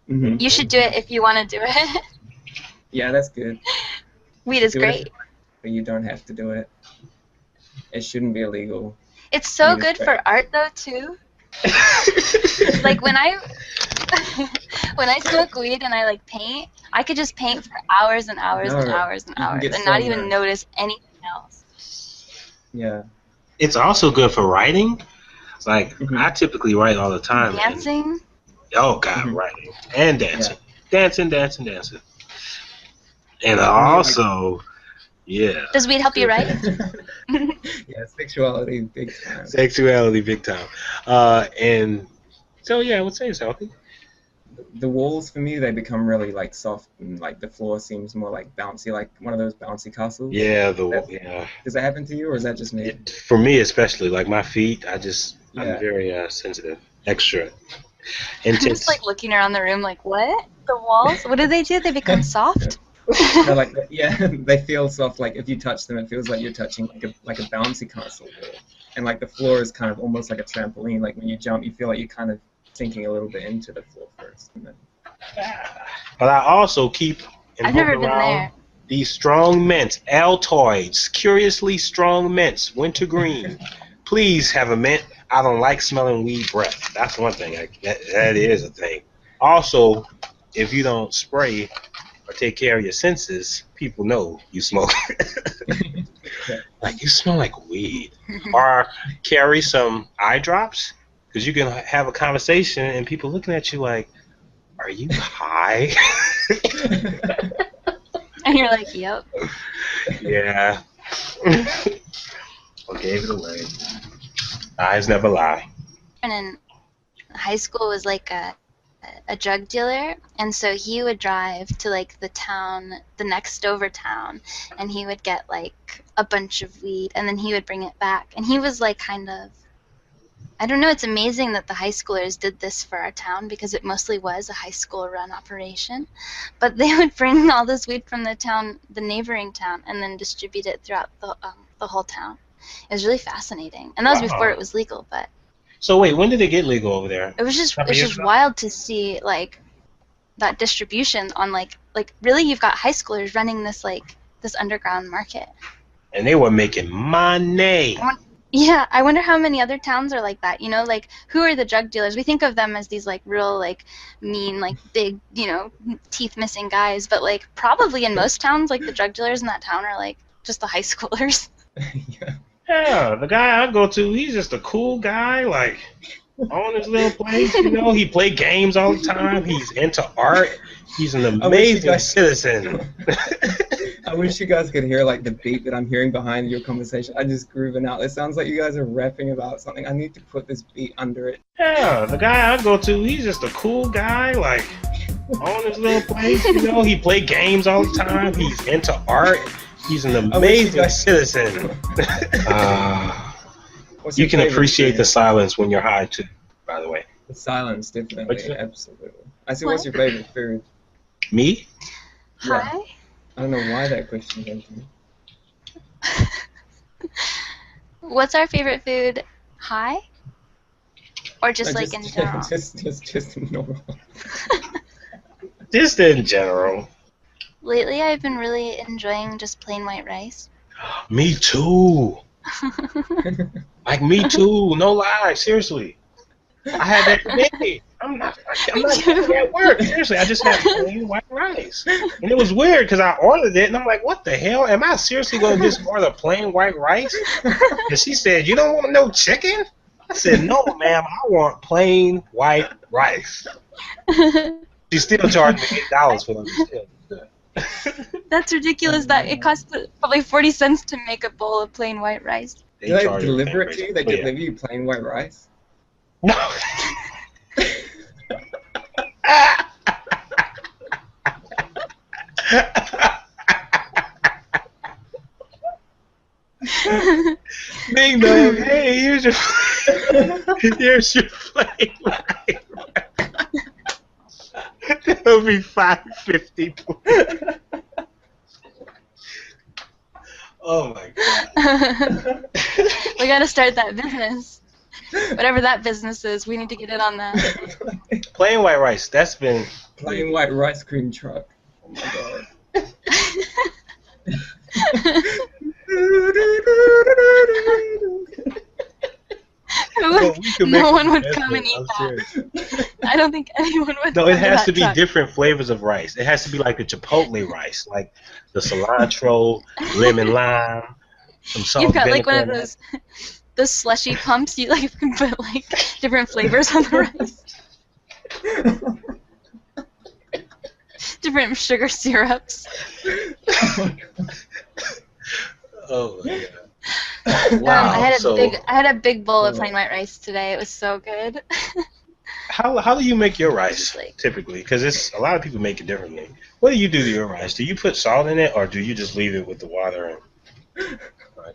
Speaker 2: Hmm.
Speaker 1: You should do it if you want to do it.
Speaker 2: Yeah, that's good.
Speaker 1: Weed is
Speaker 2: Do it if you
Speaker 1: great.
Speaker 2: want, but you don't have to do it. It shouldn't be illegal.
Speaker 1: It's so
Speaker 2: Weed is
Speaker 1: good for
Speaker 2: great.
Speaker 1: art though too. Like when I when I smoke weed and I like paint, I could just paint for hours and hours and
Speaker 2: No,
Speaker 1: hours and
Speaker 2: you can
Speaker 1: hours
Speaker 2: get
Speaker 1: and
Speaker 2: so
Speaker 1: not even
Speaker 2: immersed.
Speaker 1: notice anything else.
Speaker 2: Yeah.
Speaker 3: It's also good for writing. It's like
Speaker 2: Mhm.
Speaker 3: I typically write all the time. And,
Speaker 1: Dancing.
Speaker 3: oh God,
Speaker 2: Mhm.
Speaker 3: writing and dancing, dancing. And
Speaker 2: For me, like,
Speaker 3: also, yeah,
Speaker 1: Does weed help you write?
Speaker 2: yeah, sexuality, big time.
Speaker 3: sexuality big time. And so yeah, I would say it's healthy.
Speaker 2: The walls for me, they become really like soft, and like the floor seems more like bouncy, like one of those bouncy castles.
Speaker 3: Yeah,
Speaker 2: That- Does that happen to you, or is that just me?
Speaker 3: for me especially, like my feet, I'm
Speaker 2: Yeah.
Speaker 3: very sensitive, extra
Speaker 1: I'm
Speaker 3: intense.
Speaker 1: just like looking around the room like, what? The walls? What do? They become soft?
Speaker 2: No, like yeah, they feel soft. Like if you touch them, it feels like you're touching like a bouncy castle wall, and like the floor is kind of almost like a trampoline. Like when you jump, you feel like you're kind of sinking a little bit into the floor first, and then
Speaker 3: But I also keep and
Speaker 1: I've never
Speaker 3: hold
Speaker 1: been
Speaker 3: around
Speaker 1: there.
Speaker 3: these strong mints, Altoids, curiously strong mints, wintergreen. Please have a mint. I don't like smelling weed breath. That's one thing. That is a thing. Also, if you don't spray or take care of your senses, people know you smoke. Like, you smell like weed. Or carry some eye drops, because you can have a conversation and people looking at you like, are you high?
Speaker 1: And you're like, yep.
Speaker 3: Yeah. I gave it away. Eyes never lie.
Speaker 1: And in high school was like a drug dealer, and so he would drive to like the next over town, and he would get like a bunch of weed, and then he would bring it back. And he was like kind of, I don't know, it's amazing that the high schoolers did this for our town because it mostly was a high school run operation. But they would bring all this weed from the neighboring town, and then distribute it throughout the whole town. It was really fascinating, and that was before
Speaker 3: Wow.
Speaker 1: it was legal. But
Speaker 3: So wait, when did it get legal over there?
Speaker 1: it was just
Speaker 3: Couple
Speaker 1: it's
Speaker 3: years
Speaker 1: just
Speaker 3: ago?
Speaker 1: wild to see like that distribution on like really you've got high schoolers running this underground market.
Speaker 3: And they were making money.
Speaker 1: Yeah, I wonder how many other towns are like that. You know, like who are the drug dealers? We think of them as these like real like mean like big teeth missing guys, but like probably in most towns like the drug dealers in that town are like just the high schoolers.
Speaker 2: yeah.
Speaker 3: Yeah, the guy I go to, he's just a cool guy, like on his little place. He play games all the time. He's into art. He's an
Speaker 2: I wish you
Speaker 3: amazing
Speaker 2: guys-
Speaker 3: citizen.
Speaker 2: I wish you guys could hear like the beat that I'm hearing behind your conversation. I'm just grooving out. It sounds like you guys are rapping about something. I need to put this beat under it.
Speaker 3: Yeah, the guy I go to, he's just a cool guy, like on his little place. He play games all the time. He's into art. He's an
Speaker 2: I wish you
Speaker 3: amazing
Speaker 2: guys-
Speaker 3: citizen.
Speaker 2: What's
Speaker 3: You
Speaker 2: your
Speaker 3: can
Speaker 2: favorite
Speaker 3: appreciate the
Speaker 2: food?
Speaker 3: silence when you're high too, by the way.
Speaker 2: The silence,
Speaker 3: What'd
Speaker 2: definitely,
Speaker 3: you say?
Speaker 2: absolutely. I said, what's your favorite food?
Speaker 3: Me?
Speaker 2: Yeah.
Speaker 1: Hi.
Speaker 2: I don't know why that question came to me.
Speaker 1: What's our favorite food? Hi? Or just
Speaker 2: No,
Speaker 1: like in general?
Speaker 2: just normal.
Speaker 3: Just in general.
Speaker 1: Lately I've been really enjoying just plain white rice.
Speaker 3: Me too. Like me too. No lie. Seriously. I had that today. I'm not at work. Seriously, I just had plain white rice. And it was weird because I ordered it and I'm like, what the hell? Am I seriously going to just order plain white rice? And she said, you don't want no chicken? I said, no, ma'am. I want plain white rice. She still charged me $8 for them.
Speaker 1: That's ridiculous that it costs probably 40 cents to make a bowl of plain white rice.
Speaker 2: Do they
Speaker 3: charge
Speaker 2: deliver
Speaker 3: everything
Speaker 2: it to you?
Speaker 3: crazy.
Speaker 2: They
Speaker 3: But yeah.
Speaker 2: deliver you plain white rice?
Speaker 3: No. Bing dong, hey, here's your plain white rice. That'll be $5.50. Oh my god.
Speaker 1: We gotta start that business. Whatever that business is, we need to get in on that.
Speaker 3: Plain white rice. That's been
Speaker 2: Plain white rice cream truck. Oh my god.
Speaker 1: No one would come and eat that. I don't think anyone would.
Speaker 3: No, it has to be
Speaker 1: truck.
Speaker 3: different flavors of rice. It has to be like the Chipotle rice, like the cilantro, lemon lime, some salt.
Speaker 1: You've got like one of those slushy pumps. You like put like different flavors on the rice. Different sugar syrups.
Speaker 3: Oh my god! Wow.
Speaker 1: I had a big bowl of plain white rice today. It was so good.
Speaker 3: How do you make your rice typically? Because it's a lot of people make it differently. What do you do to your rice? Do you put salt in it, or do you just leave it with the water?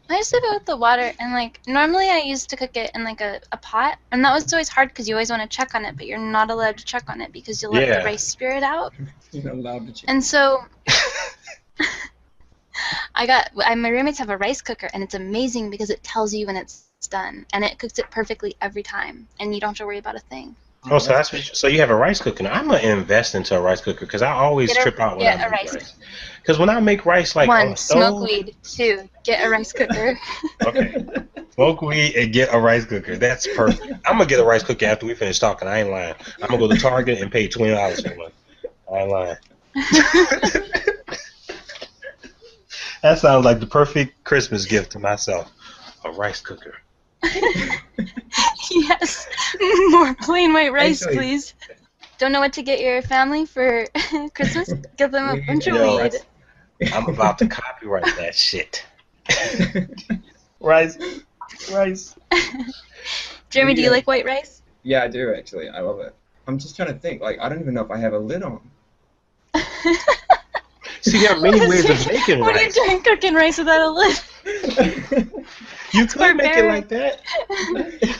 Speaker 1: I used to leave it with the water, and like normally I used to cook it in like a pot, and that was always hard because you always want to check on it, but you're not allowed to check on it because you'll let the rice spirit out.
Speaker 2: You're not allowed to check.
Speaker 1: And so my roommates have a rice cooker, and it's amazing because it tells you when it's done, and it cooks it perfectly every time, and you don't have to worry about a thing.
Speaker 3: Oh, so you have a rice cooker. Now, I'm gonna invest into a rice cooker because I always trip out when I make rice. Because when I make rice, like
Speaker 1: 1, smoke weed. 2, get a rice cooker. Okay,
Speaker 3: smoke weed and get a rice cooker. That's perfect. I'm gonna get a rice cooker after we finish talking. I ain't lying. I'm gonna go to Target and pay $20 for one. I ain't lying. That sounds like the perfect Christmas gift to myself. A rice cooker.
Speaker 1: Yes. More plain white rice, please. Don't know what to get your family for Christmas? Give them a bunch of weed.
Speaker 3: I'm about to copyright that shit. Rice.
Speaker 1: Jeremy, do you like white rice?
Speaker 2: Yeah, I do actually. I love it. I'm just trying to think. Like, I don't even know if I have a lid on.
Speaker 3: See, there are many ways of making rice.
Speaker 1: What are you doing cooking rice without a lid?
Speaker 3: You could make it like that.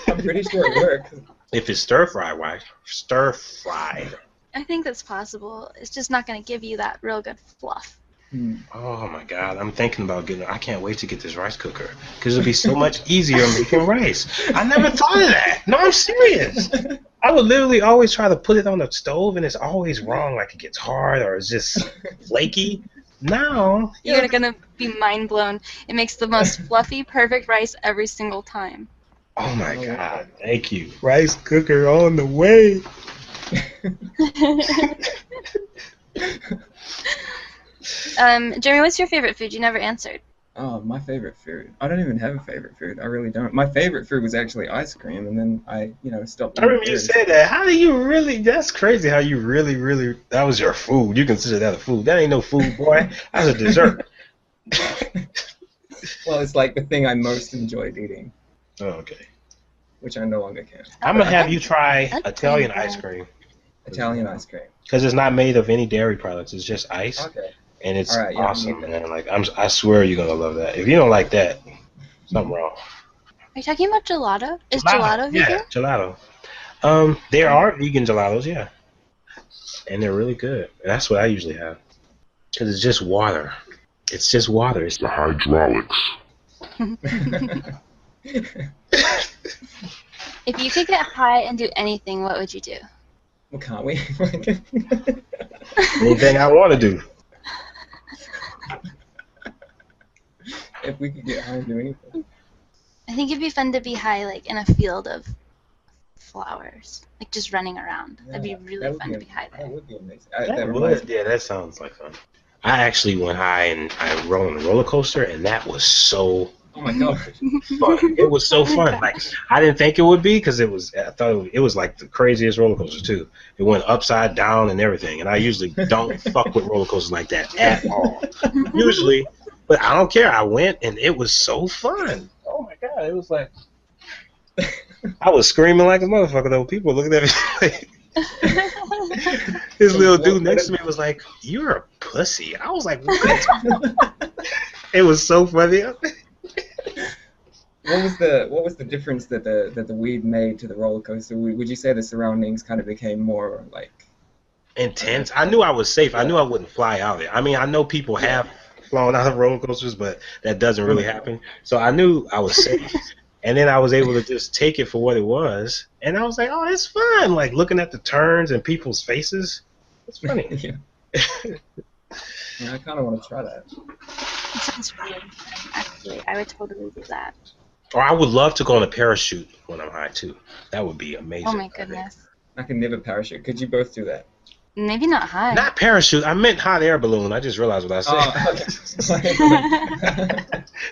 Speaker 2: I'm pretty sure it works.
Speaker 3: If it's stir-fried rice. Stir-fried.
Speaker 1: I think that's possible. It's just not going to give you that real good fluff.
Speaker 3: Oh my god, I'm thinking about I can't wait to get this rice cooker because it'll be so much easier making rice. I never thought of that. No, I'm serious. I would literally always try to put it on the stove and it's always wrong, like it gets hard or it's just flaky. Now
Speaker 1: you're gonna be mind blown. It makes the most fluffy, perfect rice every single time.
Speaker 3: Oh my god, thank you. Rice cooker on the way.
Speaker 1: Jeremy, what's your favorite food? You never answered.
Speaker 2: Oh, my favorite food. I don't even have a favorite food. I really don't. My favorite food was actually ice cream, and then I, stopped.
Speaker 3: I remember you said that. How do you really? That's crazy. How you really? That was your food. You consider that a food? That ain't no food, boy. That's a dessert.
Speaker 2: Well, it's like the thing I most enjoyed eating.
Speaker 3: Oh, okay.
Speaker 2: Which I no longer can.
Speaker 3: I'm gonna have you try Italian ice cream.
Speaker 2: Italian ice cream.
Speaker 3: Because it's not made of any dairy products. It's just ice.
Speaker 2: Okay.
Speaker 3: And it's awesome, man. Like I swear you're gonna love that. If you don't like that, something wrong.
Speaker 1: Are you talking about gelato? Is gelato vegan?
Speaker 3: Yeah, gelato. There are vegan gelatos, yeah, and they're really good. That's what I usually have. Because it's just water. It's just water. It's the hydraulics.
Speaker 1: If you could get high and do anything, what would you do?
Speaker 2: Well, can't we?
Speaker 3: Anything I want to do.
Speaker 2: If we could get high and do anything.
Speaker 1: I think it'd be fun to be high, like in a field of flowers, like just running around.
Speaker 2: Yeah,
Speaker 1: that'd be really fun to be high there.
Speaker 2: That would be amazing.
Speaker 3: Yeah, that sounds like fun. I actually went high and I rode on a roller coaster, and that was so.
Speaker 2: Oh my god.
Speaker 3: Fun. It was so fun. Like I didn't think it would be because I thought it was like the craziest roller coaster too. It went upside down and everything, and I usually don't fuck with roller coasters like that at all. Usually. But I don't care. I went, and it was so fun. Oh, my God. It was like... I was screaming like a motherfucker, though. People were looking at me like... This little dude next to me was like, "You're a pussy." I was like, what? It was so funny.
Speaker 2: What was the difference that the weed made to the roller coaster? Would you say the surroundings kind of became more, like...
Speaker 3: intense? I knew I was safe. I knew I wouldn't fly out of it. I mean, I know people have flown out of roller coasters, but that doesn't really happen. So I knew I was safe. And then I was able to just take it for what it was, and I was like, "Oh, it's fun!" Like looking at the turns and people's faces. It's funny.
Speaker 2: Yeah. Yeah, I kind of want to try that.
Speaker 1: It sounds really fun, actually. I would totally do that.
Speaker 3: Or I would love to go on a parachute when I'm high too. That would be amazing.
Speaker 1: Oh my goodness.
Speaker 2: I can never parachute. Could you both do that?
Speaker 1: Maybe not high.
Speaker 3: Not parachute. I meant hot air balloon. I just realized what I said.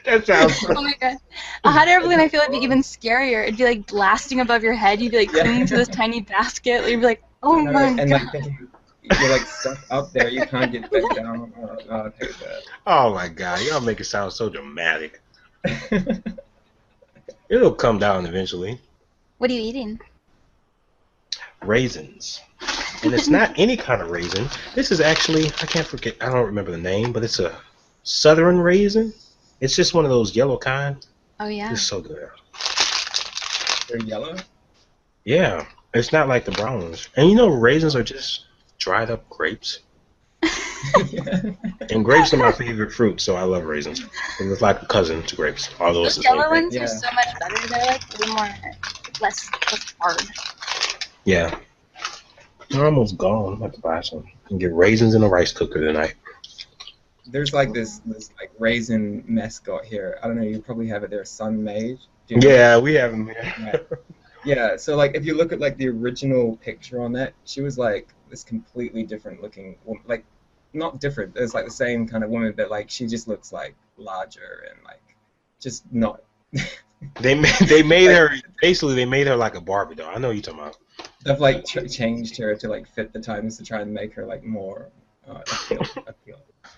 Speaker 3: That sounds.
Speaker 1: Oh my god. A hot air balloon, I feel like would be even scarier. It'd be like blasting above your head. You'd be like clinging to this tiny basket. You'd be like, oh my
Speaker 2: and
Speaker 1: god.
Speaker 2: like thinking, you're like stuck up there. You can't get back down. Oh, I hate that.
Speaker 3: Oh my god, y'all make it sound so dramatic. It'll come down eventually.
Speaker 1: What are you eating?
Speaker 3: Raisins. And it's not any kind of raisin. This is actually, I can't forget, I don't remember the name, but it's a southern raisin. It's just one of those yellow kind.
Speaker 1: Oh yeah.
Speaker 3: It's so good.
Speaker 2: They're yellow?
Speaker 3: Yeah, it's not like the brown ones. And you know, raisins are just dried up grapes. And grapes are my favorite fruit, so I love raisins. It's like a cousin to grapes. Although it's
Speaker 1: Those
Speaker 3: the same
Speaker 1: yellow
Speaker 3: thing.
Speaker 1: ones are so much better. They're like way more less hard.
Speaker 3: Yeah. They're almost gone. I'm about to buy some. And get raisins in a rice cooker tonight.
Speaker 2: There's like this like raisin mascot here. I don't know. You probably have it there. Sun Mage. Do you know?
Speaker 3: Yeah, we have them here.
Speaker 2: Right. Yeah. So like, if you look at like the original picture on that, she was like this completely different looking woman. Like, not different. It's like the same kind of woman, but like she just looks like larger and like just not.
Speaker 3: They made her basically. They made her like a Barbie doll. I know what you're talking about.
Speaker 2: They've like changed her to like fit the times to try and make her like more appeal.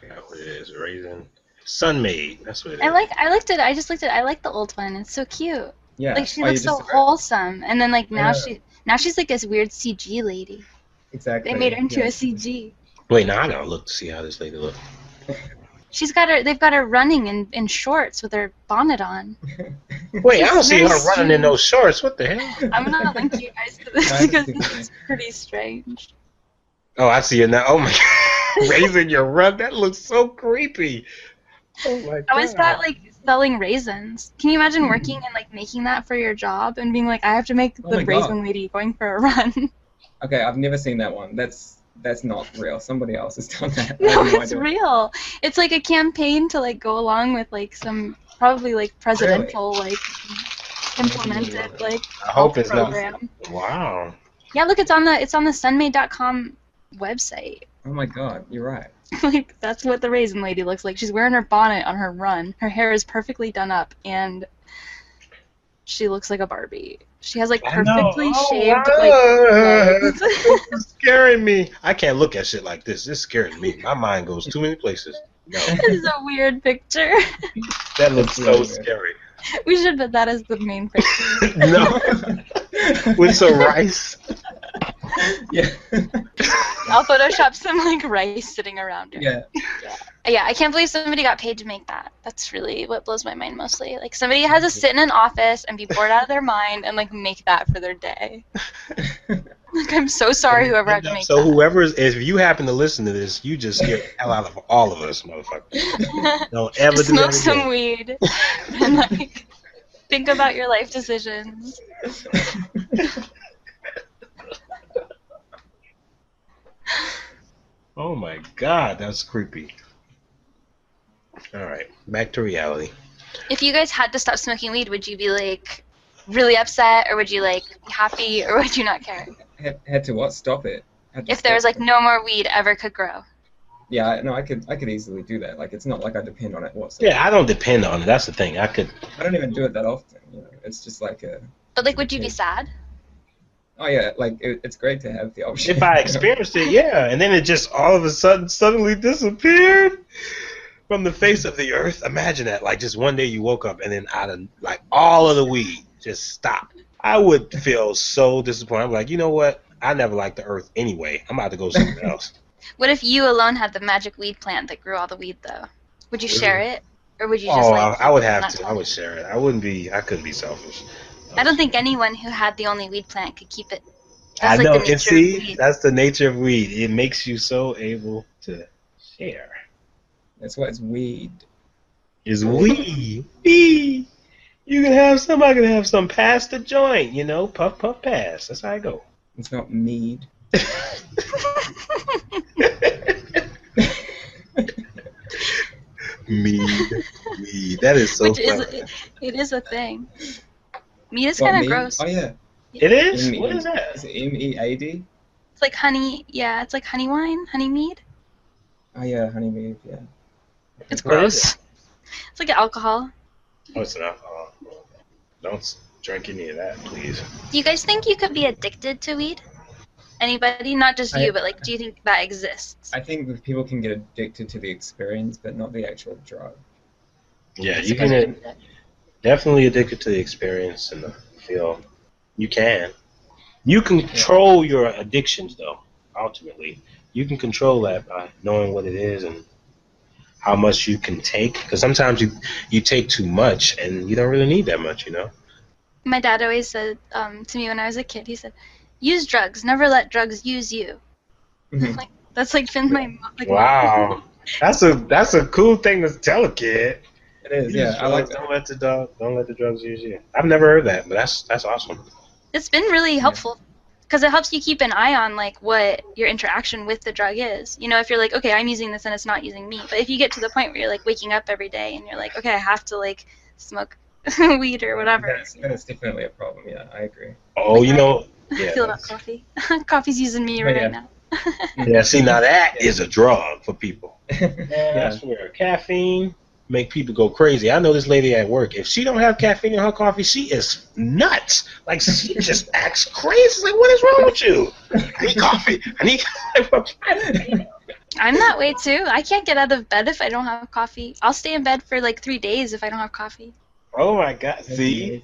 Speaker 3: Yeah, what it is, raisin. Sun-made. That's what it is.
Speaker 1: I liked it. I just liked it. I like the old one. It's so cute.
Speaker 2: Yeah.
Speaker 1: Like she
Speaker 2: Oh, you
Speaker 1: looks so
Speaker 2: just-
Speaker 1: wholesome. And then like now
Speaker 2: Yeah.
Speaker 1: she's like this weird CG lady.
Speaker 2: Exactly.
Speaker 1: They made her into
Speaker 2: yeah.
Speaker 1: a CG.
Speaker 3: Wait, now I gotta look to see how this lady looks.
Speaker 1: They've got her running in shorts with her bonnet on.
Speaker 3: Wait, I don't see her
Speaker 1: Nice.
Speaker 3: running in those shorts. What the hell?
Speaker 1: I'm gonna link you guys to this because this is pretty strange.
Speaker 3: Oh, I see it now. Oh my god. Raising your rub. That looks so creepy. Oh my god.
Speaker 1: How is that like selling raisins? Can you imagine working and like making that for your job and being like, I have to make
Speaker 2: Oh
Speaker 1: the
Speaker 2: my
Speaker 1: raisin
Speaker 2: God.
Speaker 1: lady going for a run?
Speaker 2: Okay, I've never seen that one. That's not real. Somebody else has done that. I
Speaker 1: No,
Speaker 2: have no
Speaker 1: it's
Speaker 2: idea.
Speaker 1: real. It's like a campaign to like go along with like some probably like presidential like implemented like
Speaker 3: I hope it's not.
Speaker 1: program.
Speaker 3: Wow.
Speaker 1: Yeah, look, it's on the sunmade.com website.
Speaker 2: Oh my god, you're right.
Speaker 1: Like that's what the raisin lady looks like. She's wearing her bonnet on her run. Her hair is perfectly done up, and she looks like a Barbie. She has like
Speaker 3: I know.
Speaker 1: perfectly
Speaker 3: Oh,
Speaker 1: shaved
Speaker 3: wow.
Speaker 1: like legs.
Speaker 3: It's scaring me. I can't look at shit like this. This scares me. My mind goes too many places. No,
Speaker 1: This is a weird picture.
Speaker 3: that looks so
Speaker 2: Really weird.
Speaker 3: scary.
Speaker 1: We should put that as the main picture.
Speaker 3: No, with some rice.
Speaker 2: Yeah.
Speaker 1: I'll Photoshop some like rice sitting around her.
Speaker 2: Yeah.
Speaker 1: Yeah, I can't believe somebody got paid to make that. That's really what blows my mind mostly. Like somebody has to sit in an office and be bored out of their mind and like make that for their day. Like I'm so sorry whoever had to make
Speaker 3: So
Speaker 1: that.
Speaker 3: whoever is, if you happen to listen to this, you just scared the hell out of all of us, motherfucker. Don't ever
Speaker 1: Just
Speaker 3: do
Speaker 1: smoke
Speaker 3: that
Speaker 1: some
Speaker 3: again.
Speaker 1: weed and like think about your life decisions.
Speaker 3: Oh my god, that's creepy. All right, back to reality.
Speaker 1: If you guys had to stop smoking weed, would you be like really upset, or would you like be happy, or would you not care?
Speaker 2: Had to what? Stop it. Had to
Speaker 1: If there was
Speaker 2: stop
Speaker 1: like no more weed ever could grow.
Speaker 2: Yeah, no, I could easily do that. Like, it's not like I depend on it whatsoever.
Speaker 3: Yeah, I don't depend on it. That's the thing. I could.
Speaker 2: I don't even do it that often. You know, it's just like a.
Speaker 1: But like, would you be sad?
Speaker 2: Oh yeah, like it's great to have the option.
Speaker 3: If I experienced it, yeah, and then it just all of a sudden suddenly disappeared from the face of the earth. Imagine that, like just one day you woke up and then out of like all of the weed just stopped. I would feel so disappointed. I'm like, you know what? I never liked the earth anyway. I'm about to go somewhere else.
Speaker 1: What if you alone had the magic weed plant that grew all the weed though? Would you share it, or would you just
Speaker 3: Oh,
Speaker 1: like?
Speaker 3: I would have
Speaker 1: not
Speaker 3: to.
Speaker 1: tell
Speaker 3: I would
Speaker 1: it?
Speaker 3: share it. I wouldn't be. I couldn't be selfish.
Speaker 1: I don't think anyone who had the only weed plant could keep it.
Speaker 3: I
Speaker 1: That's like
Speaker 3: know,
Speaker 1: the nature
Speaker 3: and see,
Speaker 1: of weed.
Speaker 3: that's the nature of weed. It makes you so able to share.
Speaker 2: That's why it's weed.
Speaker 3: Is weed. Weed. You can have some. I can have some. Pass the joint. Puff, puff, pass. That's how I go.
Speaker 2: It's not mead.
Speaker 3: Mead. That is so funny.
Speaker 1: It is a thing. Mead is
Speaker 2: What,
Speaker 1: kind of
Speaker 2: mead?
Speaker 1: gross.
Speaker 2: Oh yeah.
Speaker 3: It is?
Speaker 2: Mead.
Speaker 3: What is that?
Speaker 2: Is it MEAD?
Speaker 1: It's like honey. Yeah, it's like honey wine, honey mead.
Speaker 2: Oh yeah, honey mead. Yeah.
Speaker 1: It's
Speaker 3: What is
Speaker 1: gross. It's like alcohol.
Speaker 3: Oh, it's an alcohol. Don't drink any of that, please.
Speaker 1: Do you guys think you could be addicted to weed? Anybody? Not just you,
Speaker 2: I-
Speaker 1: but like, do you think that exists?
Speaker 2: I think that people can get addicted to the experience, but not the actual drug.
Speaker 3: Yeah, you can get definitely addicted to the experience and the feel. You can. You can control your addictions, though, ultimately. You can control that by knowing what it is and how much you can take. Because sometimes you take too much and you don't really need that much,
Speaker 1: My dad always said to me when I was a kid, he said, use drugs, never let drugs use you.
Speaker 2: Mhm.
Speaker 1: Like, that's like been my
Speaker 3: Wow. That's a cool thing to tell a kid.
Speaker 2: It is, yeah. I like that.
Speaker 3: Don't let the drugs use you. I've never heard that, but that's awesome.
Speaker 1: It's been really helpful because it helps you keep an eye on like what your interaction with the drug is. If you're like, okay, I'm using this and it's not using me. But if you get to the point where you're like waking up every day and you're like, okay, I have to like smoke weed or whatever.
Speaker 2: That's definitely a problem. Yeah, I agree.
Speaker 3: Oh,
Speaker 1: I
Speaker 3: yeah.
Speaker 1: feel about coffee. Coffee's using me right now.
Speaker 3: Yeah, see, now that is a drug for people.
Speaker 2: Yeah.
Speaker 3: I swear, caffeine make people go crazy. I know this lady at work. If she don't have caffeine in her coffee, she is nuts. Like, she just acts crazy. Like, what is wrong with you? I need coffee. I need coffee.
Speaker 1: I'm that way too. I can't get out of bed if I don't have coffee. I'll stay in bed for like 3 days if I don't have coffee.
Speaker 3: Oh, my God. See?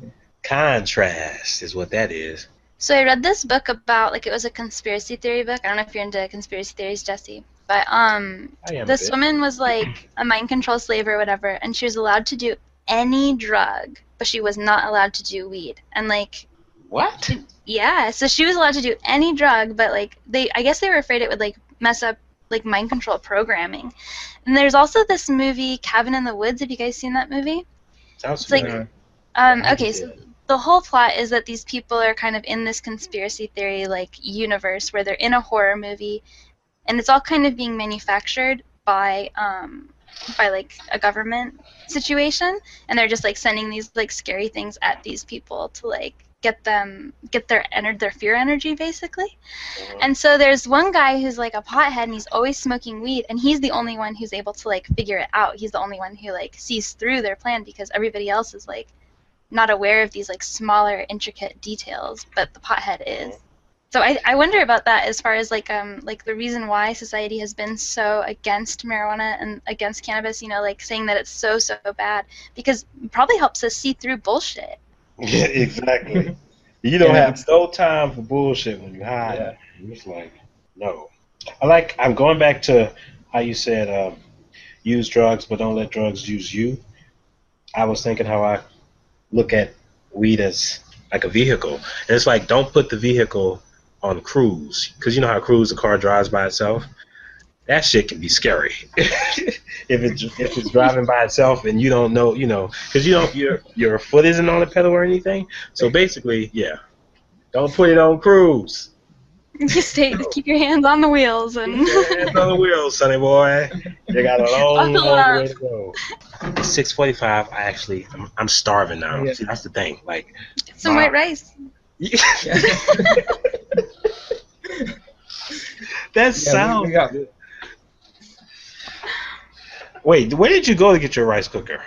Speaker 3: Contrast is what that is.
Speaker 1: So I read this book about, like, it was a conspiracy theory book. I don't know if you're into conspiracy theories, Jesse. But
Speaker 3: I am
Speaker 1: this
Speaker 3: a bit.
Speaker 1: woman was like a mind control slave or whatever, and she was allowed to do any drug, but she was not allowed to do weed. And like,
Speaker 3: What?
Speaker 1: yeah, so she was allowed to do any drug, but like I guess they were afraid it would like mess up like mind control programming. And there's also this movie, Cabin in the Woods. Have you guys seen that movie?
Speaker 3: Sounds
Speaker 1: It's like,
Speaker 3: familiar.
Speaker 1: okay, so the whole plot is that these people are kind of in this conspiracy theory like universe where they're in a horror movie, and it's all kind of being manufactured by like a government situation, and they're just like sending these like scary things at these people to like get their fear energy basically. And so there's one guy who's like a pothead and he's always smoking weed, and he's the only one who's able to like figure it out. He's the only one who like sees through their plan because everybody else is like not aware of these like smaller intricate details, but the pothead is. So I wonder about that as far as like the reason why society has been so against marijuana and against cannabis, like saying that it's so bad, because it probably helps us see through bullshit.
Speaker 3: Yeah, exactly. You don't have no time for bullshit when you're high.
Speaker 2: Yeah.
Speaker 3: It's like, no. I'm going back to how you said use drugs, but don't let drugs use you. I was thinking how I look at weed as like a vehicle. And it's like, don't put the vehicle on cruise. Because you know how cruise, the car drives by itself? That shit can be scary. if it's driving by itself and you don't know, because your foot isn't on the pedal or anything. So basically, yeah, don't put it on cruise.
Speaker 1: Just keep your hands on the wheels and.
Speaker 3: Keep your hands on the wheels, sonny boy. You got a long way to go. It's 6:45. I'm starving now.
Speaker 2: Yeah.
Speaker 3: See, that's the thing. Like
Speaker 1: Some white rice.
Speaker 3: That sounds.
Speaker 2: we got
Speaker 3: Wait, where did you go to get your rice cooker?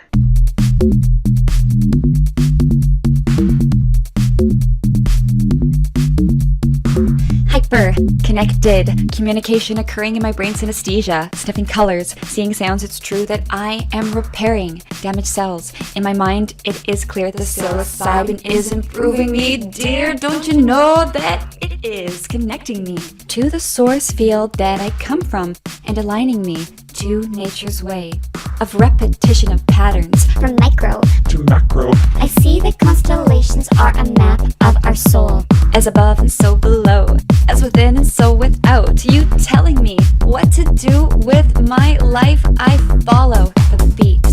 Speaker 4: Hyper connected communication occurring in my brain synesthesia, sniffing colors, seeing sounds. It's true that I am repairing damaged cells. In my mind, it is clear the psilocybin is improving me. Dear, don't you know that it is connecting me to the source field that I come from and aligning me to nature's way of repetition of patterns.
Speaker 5: From micro
Speaker 6: to macro.
Speaker 5: I see that constellations are a map of our soul.
Speaker 4: As above and so below, as within and so without. You telling me what to do with my life, I follow for the beat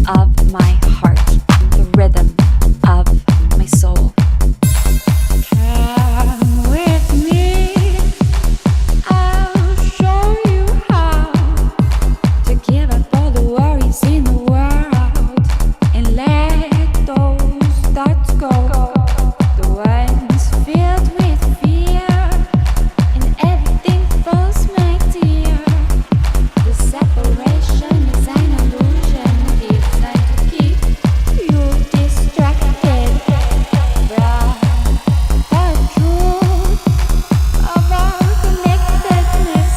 Speaker 4: of my heart, the rhythm my soul. Come with me, I'll show you how to give up all the worries in the world and let those thoughts go. The ones filled with fear and everything false, my dear. The separation is an illusion designed to keep you distracted from the truth of our connectedness.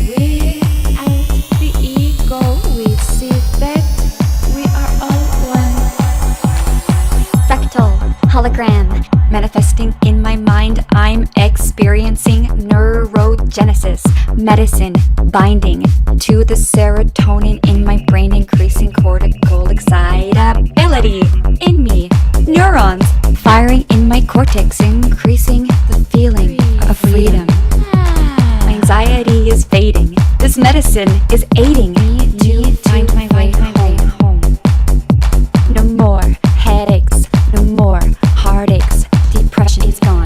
Speaker 4: Without the ego, we see that we are all one. Fractal, hologram, manifesting in my mind, I'm experiencing neurogenesis, medicine binding to the serotonin in my brain, increasing cortical excitability in me, neurons firing in my cortex, increasing the feeling of freedom. My anxiety is fading. This medicine is aiding me to find my way home. No more headaches, no more heartaches. Depression is gone.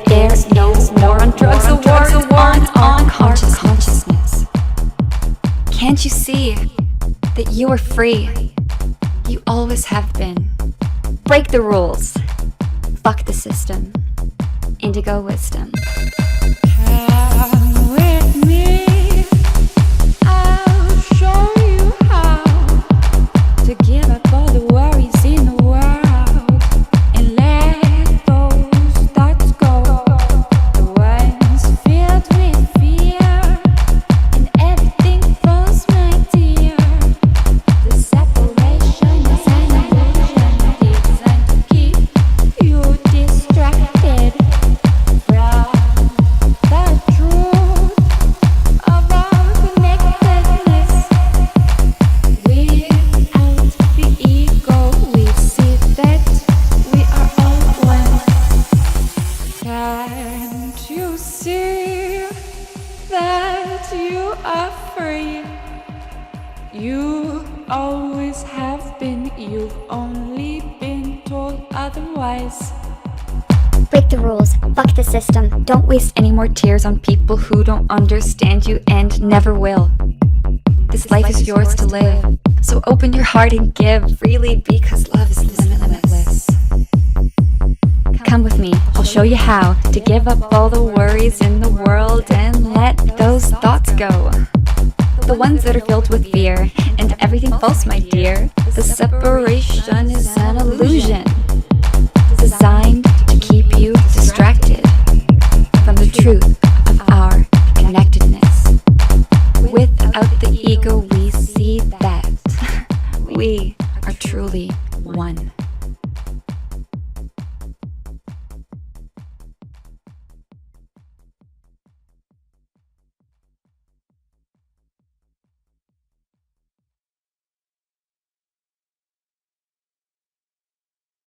Speaker 4: There's no more on drugs. The war is on consciousness. Can't you see that you are free? You always have been. Break the rules. Fuck the system. Indigo wisdom. Come with me, I'll show you how to give up all the worries in the world and let those thoughts go. The ones filled with fear and everything false, my dear. The separation is an illusion designed to keep you distracted from the truth of our connectedness. Without the ego, we see that we are all one. Can't you see that you are free? You always have been, you've only been told otherwise. Break the rules, fuck the system. Don't waste any more tears on people who don't understand you and never will. This life is yours to live, so open your heart and give freely because love is limitless. Come with me, I'll show you how to give up all the worries in the world and let those thoughts go. The ones that are filled with fear and everything false, my dear. The separation is an illusion